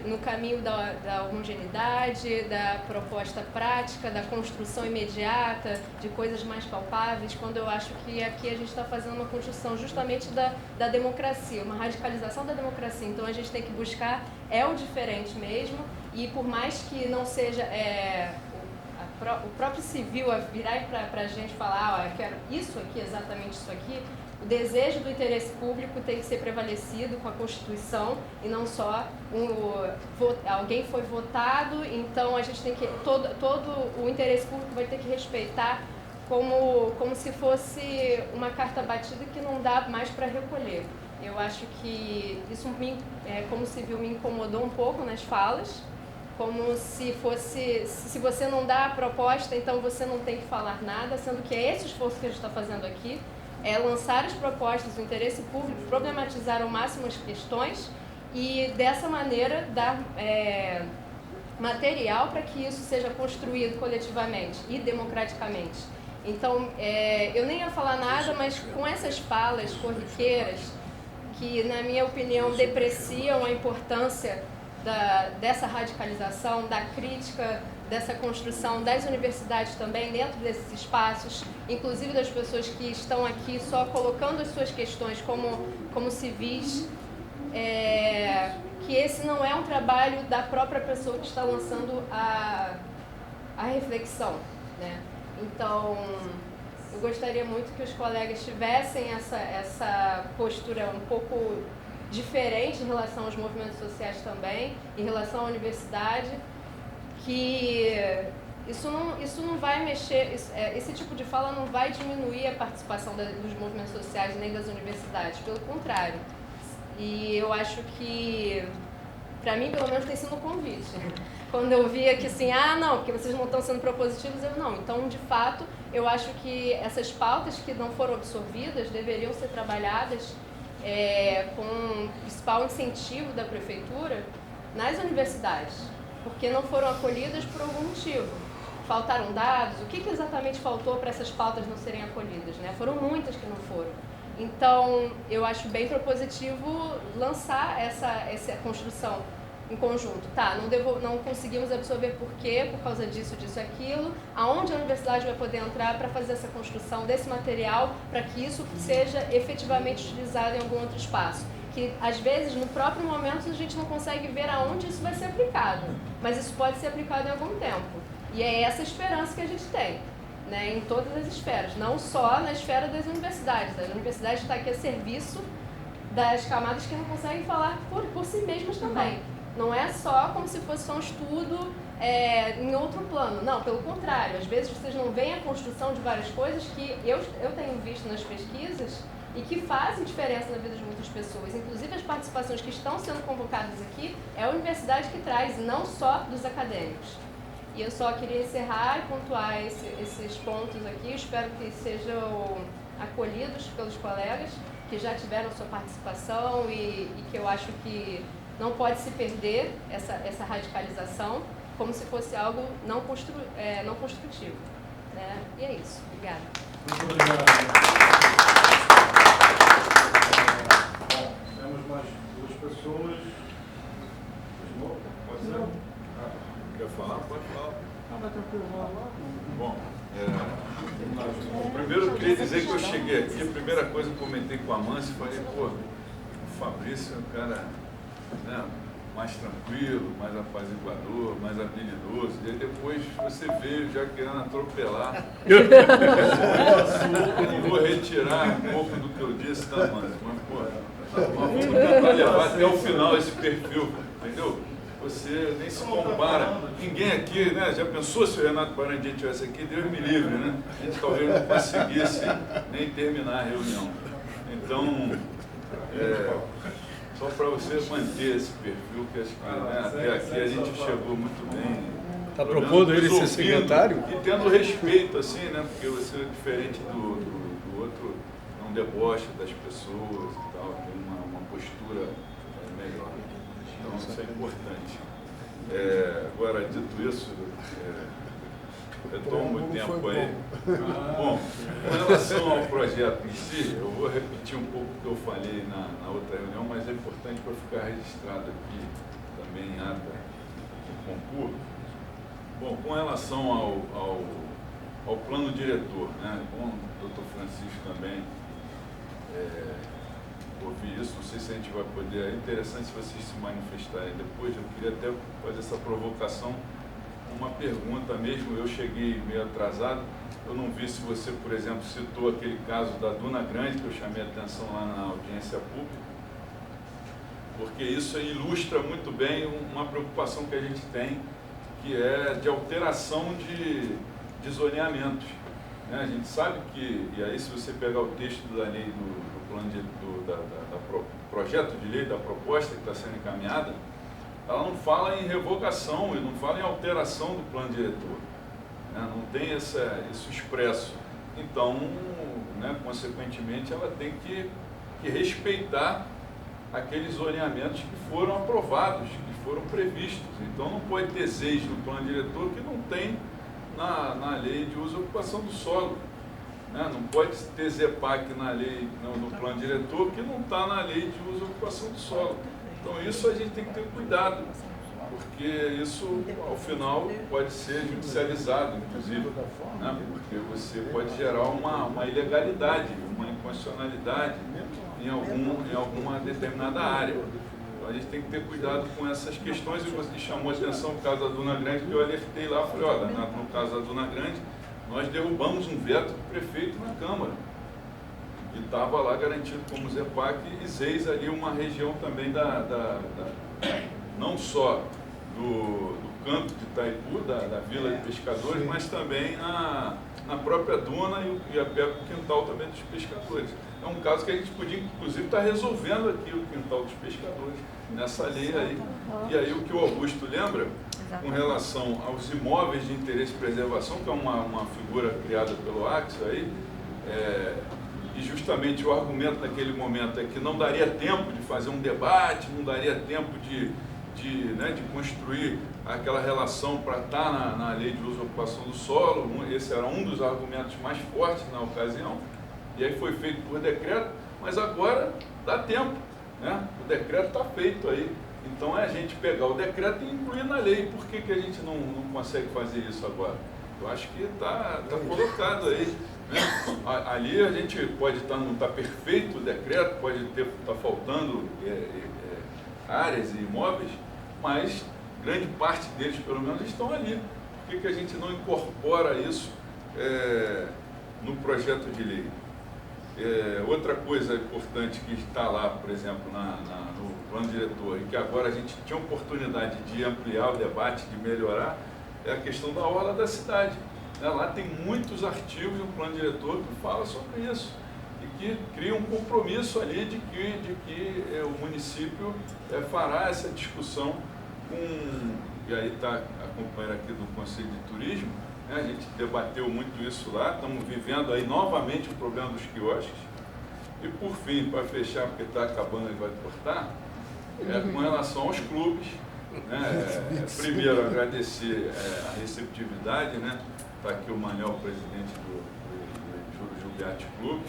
no caminho da homogeneidade, da proposta prática, da construção imediata, de coisas mais palpáveis, quando eu acho que aqui a gente está fazendo uma construção justamente da democracia, uma radicalização da democracia. Então a gente tem que buscar o diferente mesmo, e por mais que não seja o próprio civil a virar para a gente falar, eu quero isso aqui, exatamente isso aqui, o desejo do interesse público tem que ser prevalecido com a Constituição e não só alguém foi votado, então a gente tem que todo o interesse público vai ter que respeitar como se fosse uma carta batida que não dá mais para recolher. Eu acho que isso como civil me incomodou um pouco nas falas, como se fosse, se você não dá a proposta, então você não tem que falar nada, sendo que é esse esforço que a gente está fazendo aqui, é lançar as propostas do interesse público, problematizar ao máximo as questões e, dessa maneira, dar material para que isso seja construído coletivamente e democraticamente. Então, eu nem ia falar nada, mas com essas falas corriqueiras, que, na minha opinião, depreciam a importância dessa radicalização, da crítica, dessa construção das universidades também dentro desses espaços, inclusive das pessoas que estão aqui só colocando as suas questões como civis, que esse não é um trabalho da própria pessoa que está lançando a reflexão, né? Então, eu gostaria muito que os colegas tivessem essa postura um pouco diferente em relação aos movimentos sociais também, em relação à universidade, que isso não vai mexer, esse tipo de fala não vai diminuir a participação dos movimentos sociais nem das universidades, pelo contrário. E eu acho que, para mim, pelo menos, tem sido um convite. Quando eu via que assim, não, porque vocês não estão sendo propositivos, eu não. Então, de fato, eu acho que essas pautas que não foram absorvidas deveriam ser trabalhadas com o principal incentivo da prefeitura nas universidades, porque não foram acolhidas por algum motivo. Faltaram dados, o que exatamente faltou para essas pautas não serem acolhidas, né? Foram muitas que não foram. Então, eu acho bem propositivo lançar essa construção em conjunto. Tá, não conseguimos absorver por quê, por causa disso, aquilo, aonde a universidade vai poder entrar para fazer essa construção desse material, para que isso seja efetivamente utilizado em algum outro espaço. Que, às vezes, no próprio momento, a gente não consegue ver aonde isso vai ser aplicado, mas isso pode ser aplicado em algum tempo. E é essa esperança que a gente tem, né, em todas as esferas, não só na esfera das universidades. A universidade está aqui a serviço das camadas que não conseguem falar por si mesmas também. Não é só como se fosse só um estudo em outro plano. Não, pelo contrário. Às vezes vocês não veem a construção de várias coisas que eu tenho visto nas pesquisas e que fazem diferença na vida de muitas pessoas. Inclusive as participações que estão sendo convocadas aqui é a universidade que traz, não só dos acadêmicos. E eu só queria encerrar e pontuar esses pontos aqui. Eu espero que sejam acolhidos pelos colegas que já tiveram sua participação e que eu acho que não pode se perder essa radicalização como se fosse algo não construtivo. Né? E é isso. Obrigada. Muito obrigado. Temos mais 2 pessoas. Pode ser? Quer falar? Pode falar. Não, vai tranquilo. Bom, primeiro eu queria dizer que eu cheguei aqui, a primeira coisa que eu comentei com a Mâncio, falei, o Fabrício é um cara, né, mais tranquilo, mais apaziguador, mais habilidoso, e aí depois você veio já querendo atropelar. Eu não vou retirar um pouco do que eu disse, tá, Mâncio? Mas, vamos tentar levar até o final esse perfil, entendeu? Você nem se compara. Ninguém aqui, né? Já pensou se o Renato Barandier estivesse aqui? Deus me livre, né? A gente talvez não conseguisse nem terminar a reunião. Então, só para você manter esse perfil, que acho que, né, até aqui a gente chegou muito bem. Está propondo ele ser secretário? E tendo respeito, assim, né? Porque você é diferente do outro, não debocha das pessoas e tal, tem uma postura melhor. Então, isso é importante. Agora, dito isso, eu tomo muito tempo aí. Bom, com relação ao projeto em si, eu vou repetir um pouco o que eu falei na outra reunião, mas é importante para ficar registrado aqui também em ata do concurso. Bom, com relação ao plano diretor, né, com o doutor Francisco também, ouvir isso, não sei se a gente vai poder, é interessante se vocês se manifestarem depois. Eu queria até fazer essa provocação, uma pergunta mesmo. Eu cheguei meio atrasado, eu não vi se você, por exemplo, citou aquele caso da Duna Grande, que eu chamei a atenção lá na audiência pública, porque isso ilustra muito bem uma preocupação que a gente tem, que é de alteração de zoneamentos. Né? A gente sabe que, e aí se você pegar o texto da lei do plano projeto de lei, da proposta que está sendo encaminhada, ela não fala em revogação e não fala em alteração do plano diretor. Né? Não tem isso expresso. Então, né, consequentemente, ela tem que respeitar aqueles zoneamentos que foram aprovados, que foram previstos. Então, não pode ter ZEIS no plano diretor que não tem na lei de uso e ocupação do solo. Né? Não pode ter ZEPAC na lei, no plano diretor, que não está na lei de uso e ocupação do solo. Então isso a gente tem que ter cuidado, porque isso, ao final, pode ser judicializado, inclusive, né? Porque você pode gerar uma ilegalidade, uma inconstitucionalidade em alguma determinada área. Então a gente tem que ter cuidado com essas questões, e você chamou a atenção por causa da Duna Grande, que eu alertei lá, falei, olha, no caso da Duna Grande, nós derrubamos um veto do prefeito na Câmara, e estava lá garantido como ZEPAC, e ZEIS ali uma região também não só do canto de Itaipu, da Vila de Pescadores, mas também na própria duna e até o quintal também dos pescadores. É um caso que a gente podia, inclusive, estar resolvendo aqui o quintal dos pescadores, nessa lei aí. E aí o que o Augusto lembra, com relação aos imóveis de interesse de preservação, que é uma figura criada pelo Axel aí, e justamente o argumento naquele momento é que não daria tempo de fazer um debate, não daria tempo de construir aquela relação para estar na lei de uso e ocupação do solo. Esse era um dos argumentos mais fortes na ocasião, e aí foi feito por decreto, mas agora dá tempo, né? O decreto está feito aí, então é a gente pegar o decreto e incluir na lei. Por que a gente não consegue fazer isso agora? Eu acho que está colocado aí, né? Ali a gente pode não estar perfeito o decreto, pode estar faltando áreas e imóveis, mas grande parte deles, pelo menos, estão ali. Por que a gente não incorpora isso no projeto de lei? Outra coisa importante que está lá, por exemplo, no plano diretor, e que agora a gente tinha oportunidade de ampliar o debate, de melhorar, é a questão da orla da cidade. Lá tem muitos artigos no plano diretor que falam sobre isso e que cria um compromisso ali de que o município fará essa discussão e aí está a companheira aqui do Conselho de Turismo, né? A gente debateu muito isso lá, estamos vivendo aí novamente o problema dos quiosques. E por fim, para fechar, porque está acabando e vai cortar, com relação aos clubes, né? Primeiro agradecer a receptividade, né? Está aqui o Manel, presidente do Júlio Giuliatti Clube.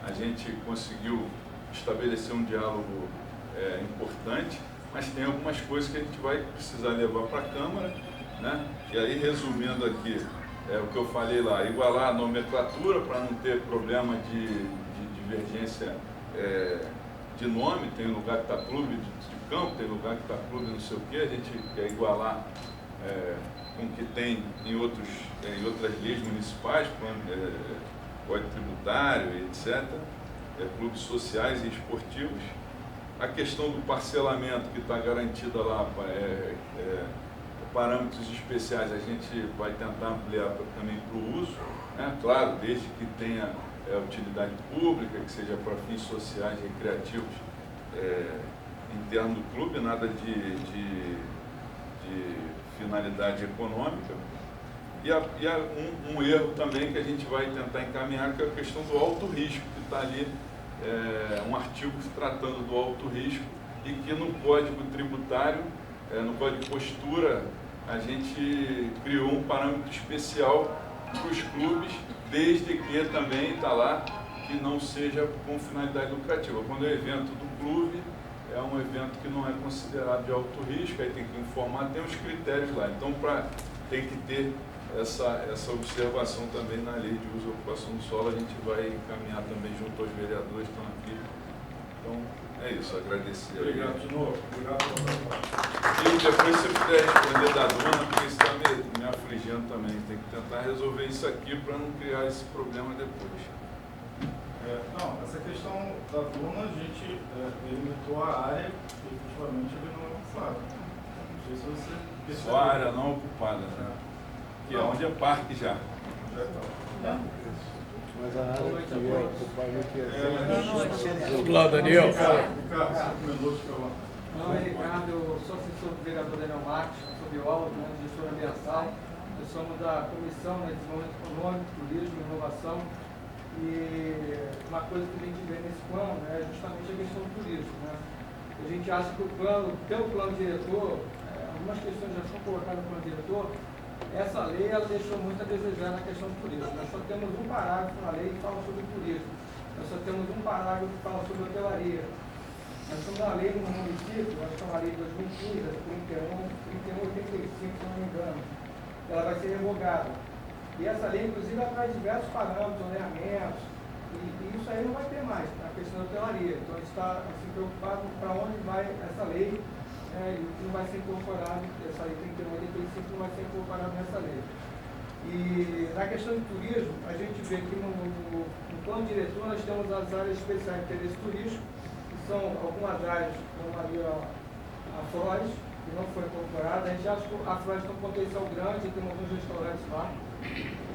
A gente conseguiu estabelecer um diálogo importante, mas tem algumas coisas que a gente vai precisar levar para a Câmara, né? E aí, resumindo aqui, o que eu falei lá, igualar a nomenclatura para não ter problema de divergência de nome. Tem lugar que está clube de campo, tem lugar que está clube não sei o quê, a gente quer igualar com o que tem em outras leis municipais, Código Tributário, etc., clubes sociais e esportivos. A questão do parcelamento que está garantida lá, parâmetros especiais, a gente vai tentar ampliar também para o uso, né? Claro, desde que tenha utilidade pública, que seja para fins sociais, recreativos, interno do clube, nada de finalidade econômica. E um erro também que a gente vai tentar encaminhar, que é a questão do alto risco, que está ali, um artigo tratando do alto risco, e que no Código Tributário, no Código de Postura, a gente criou um parâmetro especial para os clubes, desde que também está lá que não seja com finalidade lucrativa. Quando é evento do clube, é um evento que não é considerado de alto risco, aí tem que informar, tem os critérios lá. Então, tem que ter essa observação também na lei de uso e ocupação do solo. A gente vai encaminhar também junto aos vereadores que estão aqui. Então, é isso, agradecer. Obrigado de novo. Obrigado. E depois, se puder responder da dona, porque isso está me afligindo também. Tem que tentar resolver isso aqui para não criar esse problema depois. Não, essa questão da duna, a gente delimitou a área que efetivamente ele não é ocupado. Não sei se você percebeu. Só a área não ocupada, né? Que é onde é parque já. Mas a área que é ocupada aqui Vamos lá, Daniel. Meu nome é Ricardo, eu sou assessor do vereador Daniel Marques, sou biólogo, gestor ambiental. Nós somos da Comissão de Desenvolvimento Econômico, Turismo e Inovação. E uma coisa que a gente vê nesse plano é justamente a questão do turismo, né? A gente acha que pelo plano diretor, algumas questões já foram colocadas no plano diretor. Essa lei ela deixou muito a desejar na questão do turismo. Nós só temos um parágrafo na lei que fala sobre o turismo. Nós só temos um parágrafo que fala sobre a hotelaria. Nós temos uma lei no município, acho que é uma lei de 2015, 3185, se não me engano. Ela vai ser revogada. E essa lei, inclusive, ela traz diversos parâmetros, ordenamentos, e isso aí não vai ter mais, na questão da hotelaria. Então, a gente está preocupado para onde vai essa lei, e não vai ser incorporado, essa lei 3185 não vai ser incorporado nessa lei. E na questão do turismo, a gente vê que no plano diretor nós temos as áreas especiais de interesse turístico, que são algumas áreas, como ali a Flores, que não foi incorporada. A gente acha que a floresta tem um potencial grande, tem alguns restaurantes lá.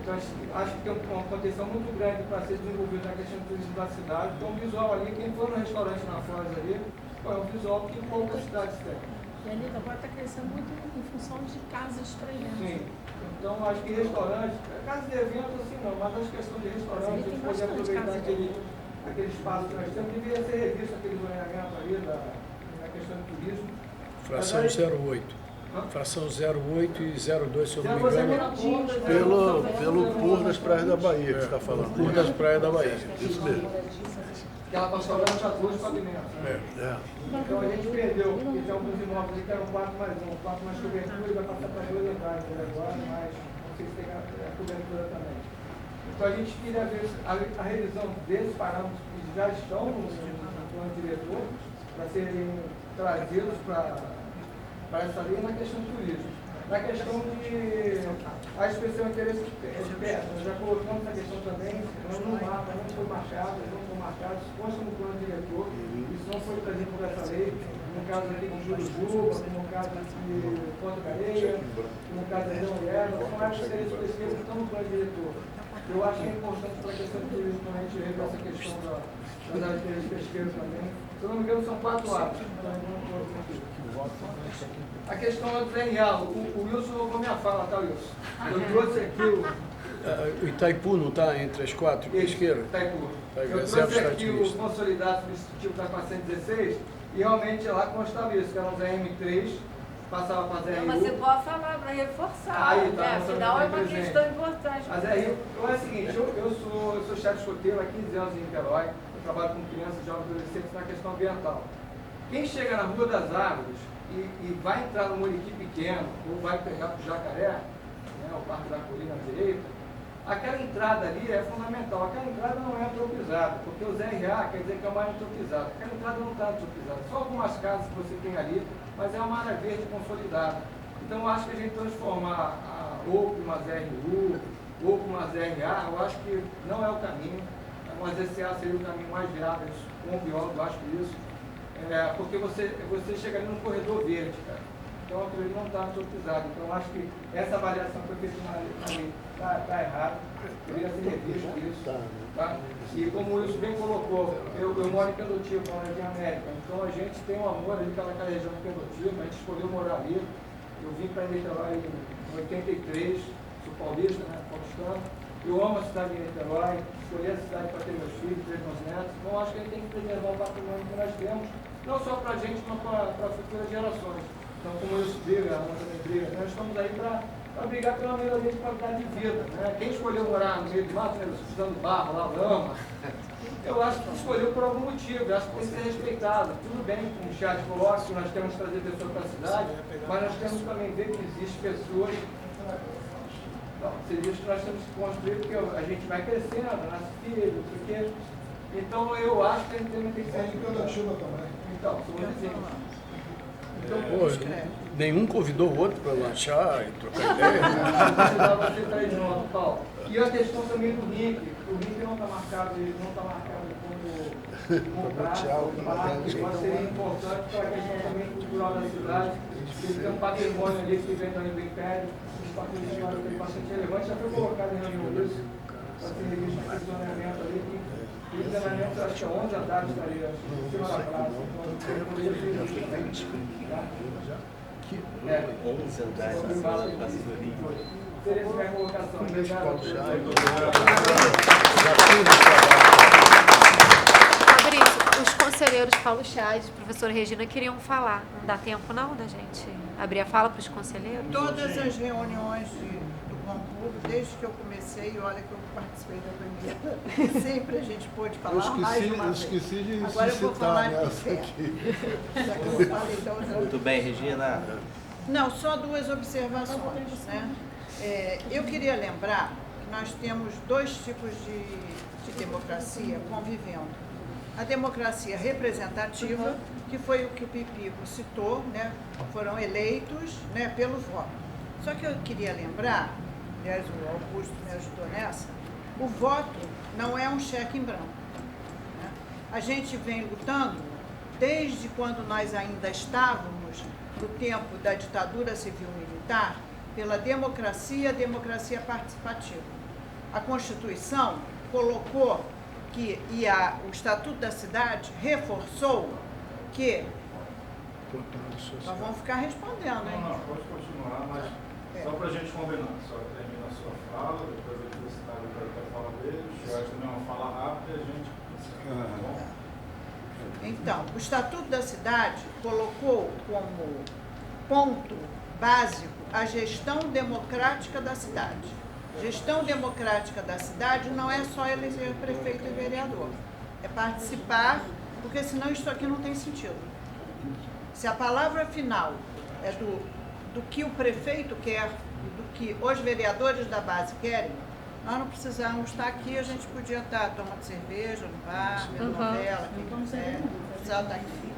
Então, acho que tem um potencial muito grande para ser desenvolvido na questão do turismo da cidade. Então, o visual ali, quem for no restaurante na Foz ali, é um visual que poucas cidades têm. E ali agora está crescendo muito em função de casas para eventos. Sim. Então, acho que restaurante, casa de eventos assim não, mas as questões de restaurante, a gente poder aproveitar aquele espaço que nós temos, deveria ser revisto aquele zoneamento ali na questão do turismo. Fração 08. Fração 08 e 02, se eu não me engano. Pelo PUR das Praias da Bahia, que você está falando. PUR das Praias da Bahia. Isso mesmo. Aquela pastoral já 2 pavimentos. Então a gente perdeu, porque tem alguns imóveis ali que eram 4 mais 1, 4 mais cobertura e vai passar para 2 andares agora, mas não sei se tem a cobertura também. Então a gente queria ver a revisão desses parâmetros que já estão no plano diretor, para serem trazidos para essa lei na questão do turismo. Na questão de a expressão de interesse de perto, nós já colocamos essa questão também, no mapa, não foi marcado, consta no plano diretor, isso não foi trazido por essa lei, no caso aqui de Jurujuba, no caso de Porto Careia, no caso de Mulher, são áreas de interesse pesqueiro que estão no plano diretor. Eu acho que é importante para a questão do turismo também a gente ver essa questão das áreas de interesse pesqueiro também. Se eu não me engano, são 4 áreas. A questão é do DNA. O Wilson roubou minha fala, tá, Wilson? Eu trouxe aqui o Itaipu não está entre as 4 pesqueiras? Itaipu. Eu trouxe aqui o consolidado substitutivo da 416 e realmente lá constava isso, que era um ZM3, passava para ZRU. Mas você pode falar para reforçar, aí, tá, né? Afinal é uma questão importante. A ZRU, então é o seguinte, eu sou chefe escoteiro há 15 anos em Niterói, eu trabalho com crianças, jovens e adolescentes na questão ambiental. Quem chega na Rua das Árvores e vai entrar no Muriqui pequeno, ou vai pegar para o Jacaré, né, o Parque da Colina à direita, aquela entrada ali é fundamental. Aquela entrada não é antropizada, porque o ZRA quer dizer que é uma área antropizada. Aquela entrada não está antropizada. Só algumas casas que você tem ali, mas é uma área verde consolidada. Então, eu acho que a gente transformar ou para uma ZRU, ou para uma ZRA, eu acho que não é o caminho. Uma ZCA seria o caminho mais viável, com o biólogo, eu acho que isso. Porque você chega ali no corredor verde, cara. Então aquilo ali não está antropizado. Então eu acho que essa avaliação que foi feita na lei está errada. Deveria ser revisto isso. Tá? E como o Wilson bem colocou, eu moro em Pendotiba, na Jardim América. Então a gente tem um amor ali pelaquela região de Pendotiba, a gente escolheu morar ali. Eu vim para Niterói em 83, sou paulista, né, paulistano. Eu amo a cidade de Niterói, escolhi a cidade para ter meus filhos, ter meus netos. Então acho que a gente tem que preservar o patrimônio que nós temos, não só para a gente, mas para futuras gerações. Então, como eu briga, a nossa briga, nós estamos aí para brigar pela melhoria de qualidade de vida. Né? Quem escolheu morar no meio do mato, né, estudando barro, lá, lama, eu acho que escolheu por algum motivo, eu acho que tem que ser respeitado. Tudo bem, como o chat coloca, que nós temos que trazer pessoas para a cidade, mas nós temos também ver que existem pessoas. Então, serviços que nós temos que construir, porque a gente vai crescendo, nasce filho, porque. Então, eu acho que a gente também tem que ser. também. Então, somos vizinhos. Então, nenhum convidou o outro para lanchar e trocar ideia? Você está aí de novo, Paulo. E a questão também do RIC. O RIC não está marcado, ele não está marcado como prazo, mas seria importante para a questão também cultural da cidade. Ele tem um patrimônio ali que vem do Império. Patrimônio é bastante relevante, já foi colocado em reunião isso, para ser revisto naquele zoneamento ali, que o zoneamento acho que é 11 andares estaria em cima da praça, então eu poderia ser revisto também. 11 andares na praça do Rio. Seria essa minha colocação. Obrigado. Fabrício, os conselheiros Paulo Chade e professora Regina queriam falar. Não dá tempo não da gente abrir a fala para os conselheiros? Todas as reuniões do concurso, desde que eu comecei, olha que eu participei da primeira, sempre a gente pôde falar mais de uma vez. Esqueci de Agora eu vou falar nessa de aqui. Já que eu falei, então, Muito bem, Regina. Não, só 2 observações. Né? Eu queria lembrar que nós temos 2 tipos de democracia convivendo. A democracia representativa, que foi o que o Pipico citou, né? Foram eleitos, né, pelo voto. Só que eu queria lembrar, aliás o Augusto me ajudou nessa, o voto não é um cheque em branco. Né? A gente vem lutando desde quando nós ainda estávamos no tempo da ditadura civil-militar, pela democracia participativa. A Constituição colocou que, o Estatuto da Cidade reforçou que... Nós vamos ficar respondendo, hein? Não, pode continuar, mas só para a gente combinar. Só termina a sua fala, depois a publicidade para a fala dele, o Chiado também é uma fala rápida e a gente... Então, o Estatuto da Cidade colocou como ponto básico a gestão democrática da cidade. Gestão democrática da cidade não é só eleger prefeito e vereador, é participar, porque senão isso aqui não tem sentido. Se a palavra final é do que o prefeito quer, do que os vereadores da base querem, nós não precisamos estar aqui, a gente podia estar tomando cerveja no bar, vendo novela, quem quiser, precisava estar aqui.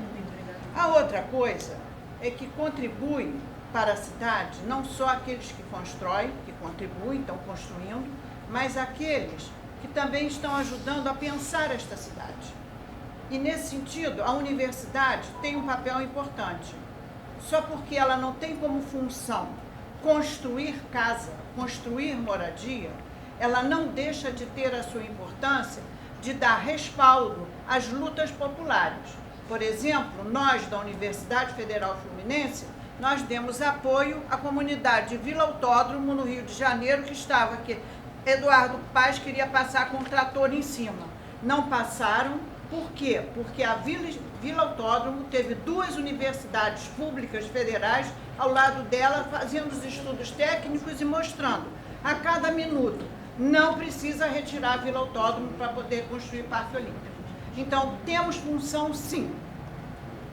A outra coisa é que contribui para a cidade não só aqueles que constroem, que contribuem, estão construindo, mas aqueles que também estão ajudando a pensar esta cidade. E nesse sentido, a universidade tem um papel importante. Só porque ela não tem como função construir casa, construir moradia, ela não deixa de ter a sua importância de dar respaldo às lutas populares. Por exemplo, nós da Universidade Federal Fluminense, nós demos apoio à comunidade de Vila Autódromo, no Rio de Janeiro, que estava aqui. Eduardo Paz queria passar com um trator em cima. Não passaram. Por quê? Porque a Vila Autódromo teve 2 universidades públicas federais ao lado dela, fazendo os estudos técnicos e mostrando, a cada minuto, não precisa retirar a Vila Autódromo para poder construir Parque Olímpico. Então, temos função sim,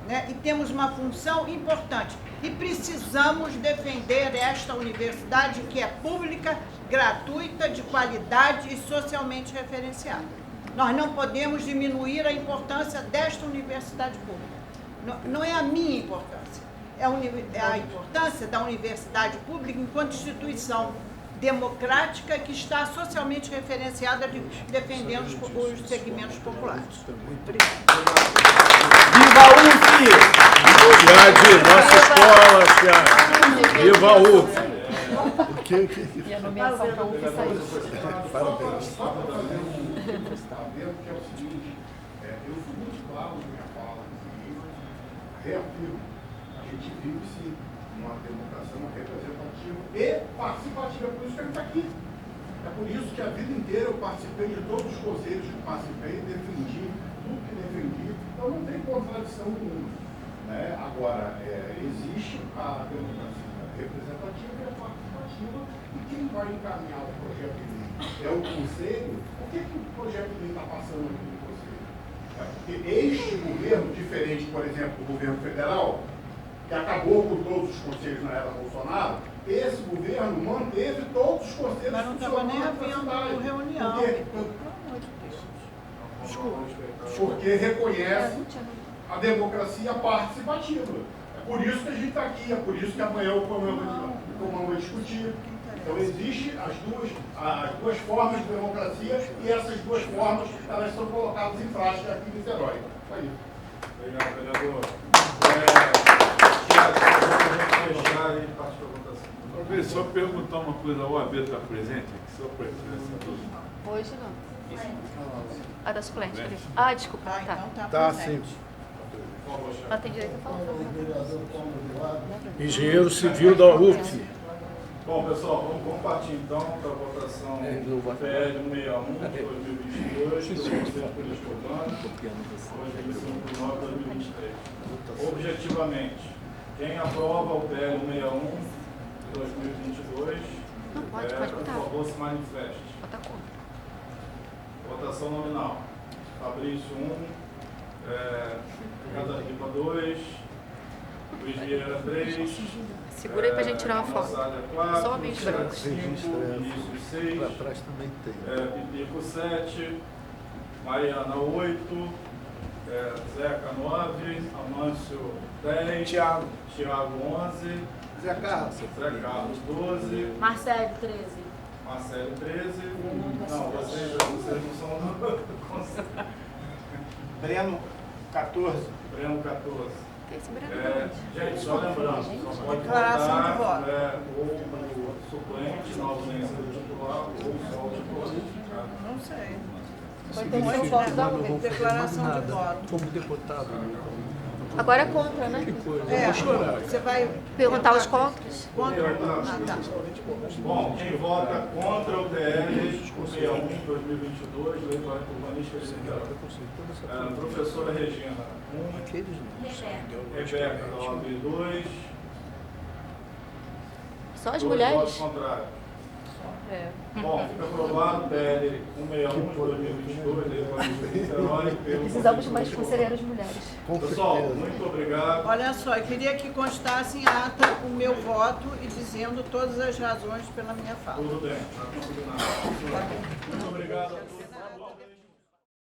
né? E temos uma função importante. E precisamos defender esta universidade que é pública, gratuita, de qualidade e socialmente referenciada. Nós não podemos diminuir a importância desta universidade pública. Não é a minha importância, é a importância da universidade pública enquanto instituição democrática que está socialmente referenciada defendendo os segmentos populares. Viva a UF! Chiade, nossa escola, Chiade. Viva a UF! E a nomeação para a UF saiu. Parabéns. Que é o seguinte, eu fui muito claro na minha fala, reafirmo, a gente vive sim numa democracia representativa e participativa, é por isso que a gente está aqui. É por isso que a vida inteira eu participei de todos os conselhos que participei, defendi tudo que defendi, então não tem contradição nenhuma. Né? Agora, existe a democracia representativa e a participativa, e quem vai encaminhar o projeto de lei é o Conselho. Por que o projeto de lei está passando aqui no Conselho? Porque este governo, diferente, por exemplo, do governo federal, que acabou com todos os conselhos na era Bolsonaro, esse governo manteve todos os conselhos. Mas não estava nem havendo reunião. Porque reconhece a democracia participativa. É por isso que a gente está aqui, é por isso que amanhã o Comando vai discutir. Então, existem as duas formas de democracia e essas duas formas elas são colocadas em prática aqui em Niterói. Isso aí. Obrigado, vereador. Só perguntar uma coisa, a OAB está presente? Só para essa dúvida. Hoje não. A da suplente. Ah, desculpa. Tá. Tá, sim. Ela tem direito a falar. Engenheiro Civil da UF. Bom, pessoal, vamos partir então para a votação do PL 161 de 2022, do Conselho Político Urbano, hoje 25 de novembro de 2023. Objetivamente, quem aprova o PL 161 de 2022, por favor, se manifeste. Votação nominal. Fabrício 1, Catarina 2, Luiz Vieira 3. Segura aí pra gente tirar uma foto. Só meio branco. 5, Vinícius 6. Para trás também tem. Pipico 7. Mariana 8. Zeca 9. Amâncio 10. Tiago 11. Zé Carlos 12. Marcelo 13. Marcelo 13. Não, vocês não são do conselho. Breno 14. Breno 14. Gente, só Desculpa, lembrando, gente. só pode Declaração de votar, voto. ou o suplente na ausência do titular ou só o titular. Não sei. Vai ter que voto da UV. Declaração de voto. Como deputado. Agora é contra, né? Que coisa. Eu vou chorar. Você vai Perguntar os contras? contra? Ah, tá. Bom, quem vota contra o PL 61 de 2022, Lei Urbanística de Niterói. Professora Regina, 1. Rebeca, da OAB 2. Só as 2 mulheres? votos contrários. Bom, fica aprovado o PL 161 de 2022, Lei Urbanística de Niterói. Precisamos de mais conselheiras mulheres. Pessoal, muito obrigado. Olha só, eu queria que constasse em ata o meu voto e dizendo todas as razões pela minha fala. Tudo bem, está combinado. Muito obrigado a todos.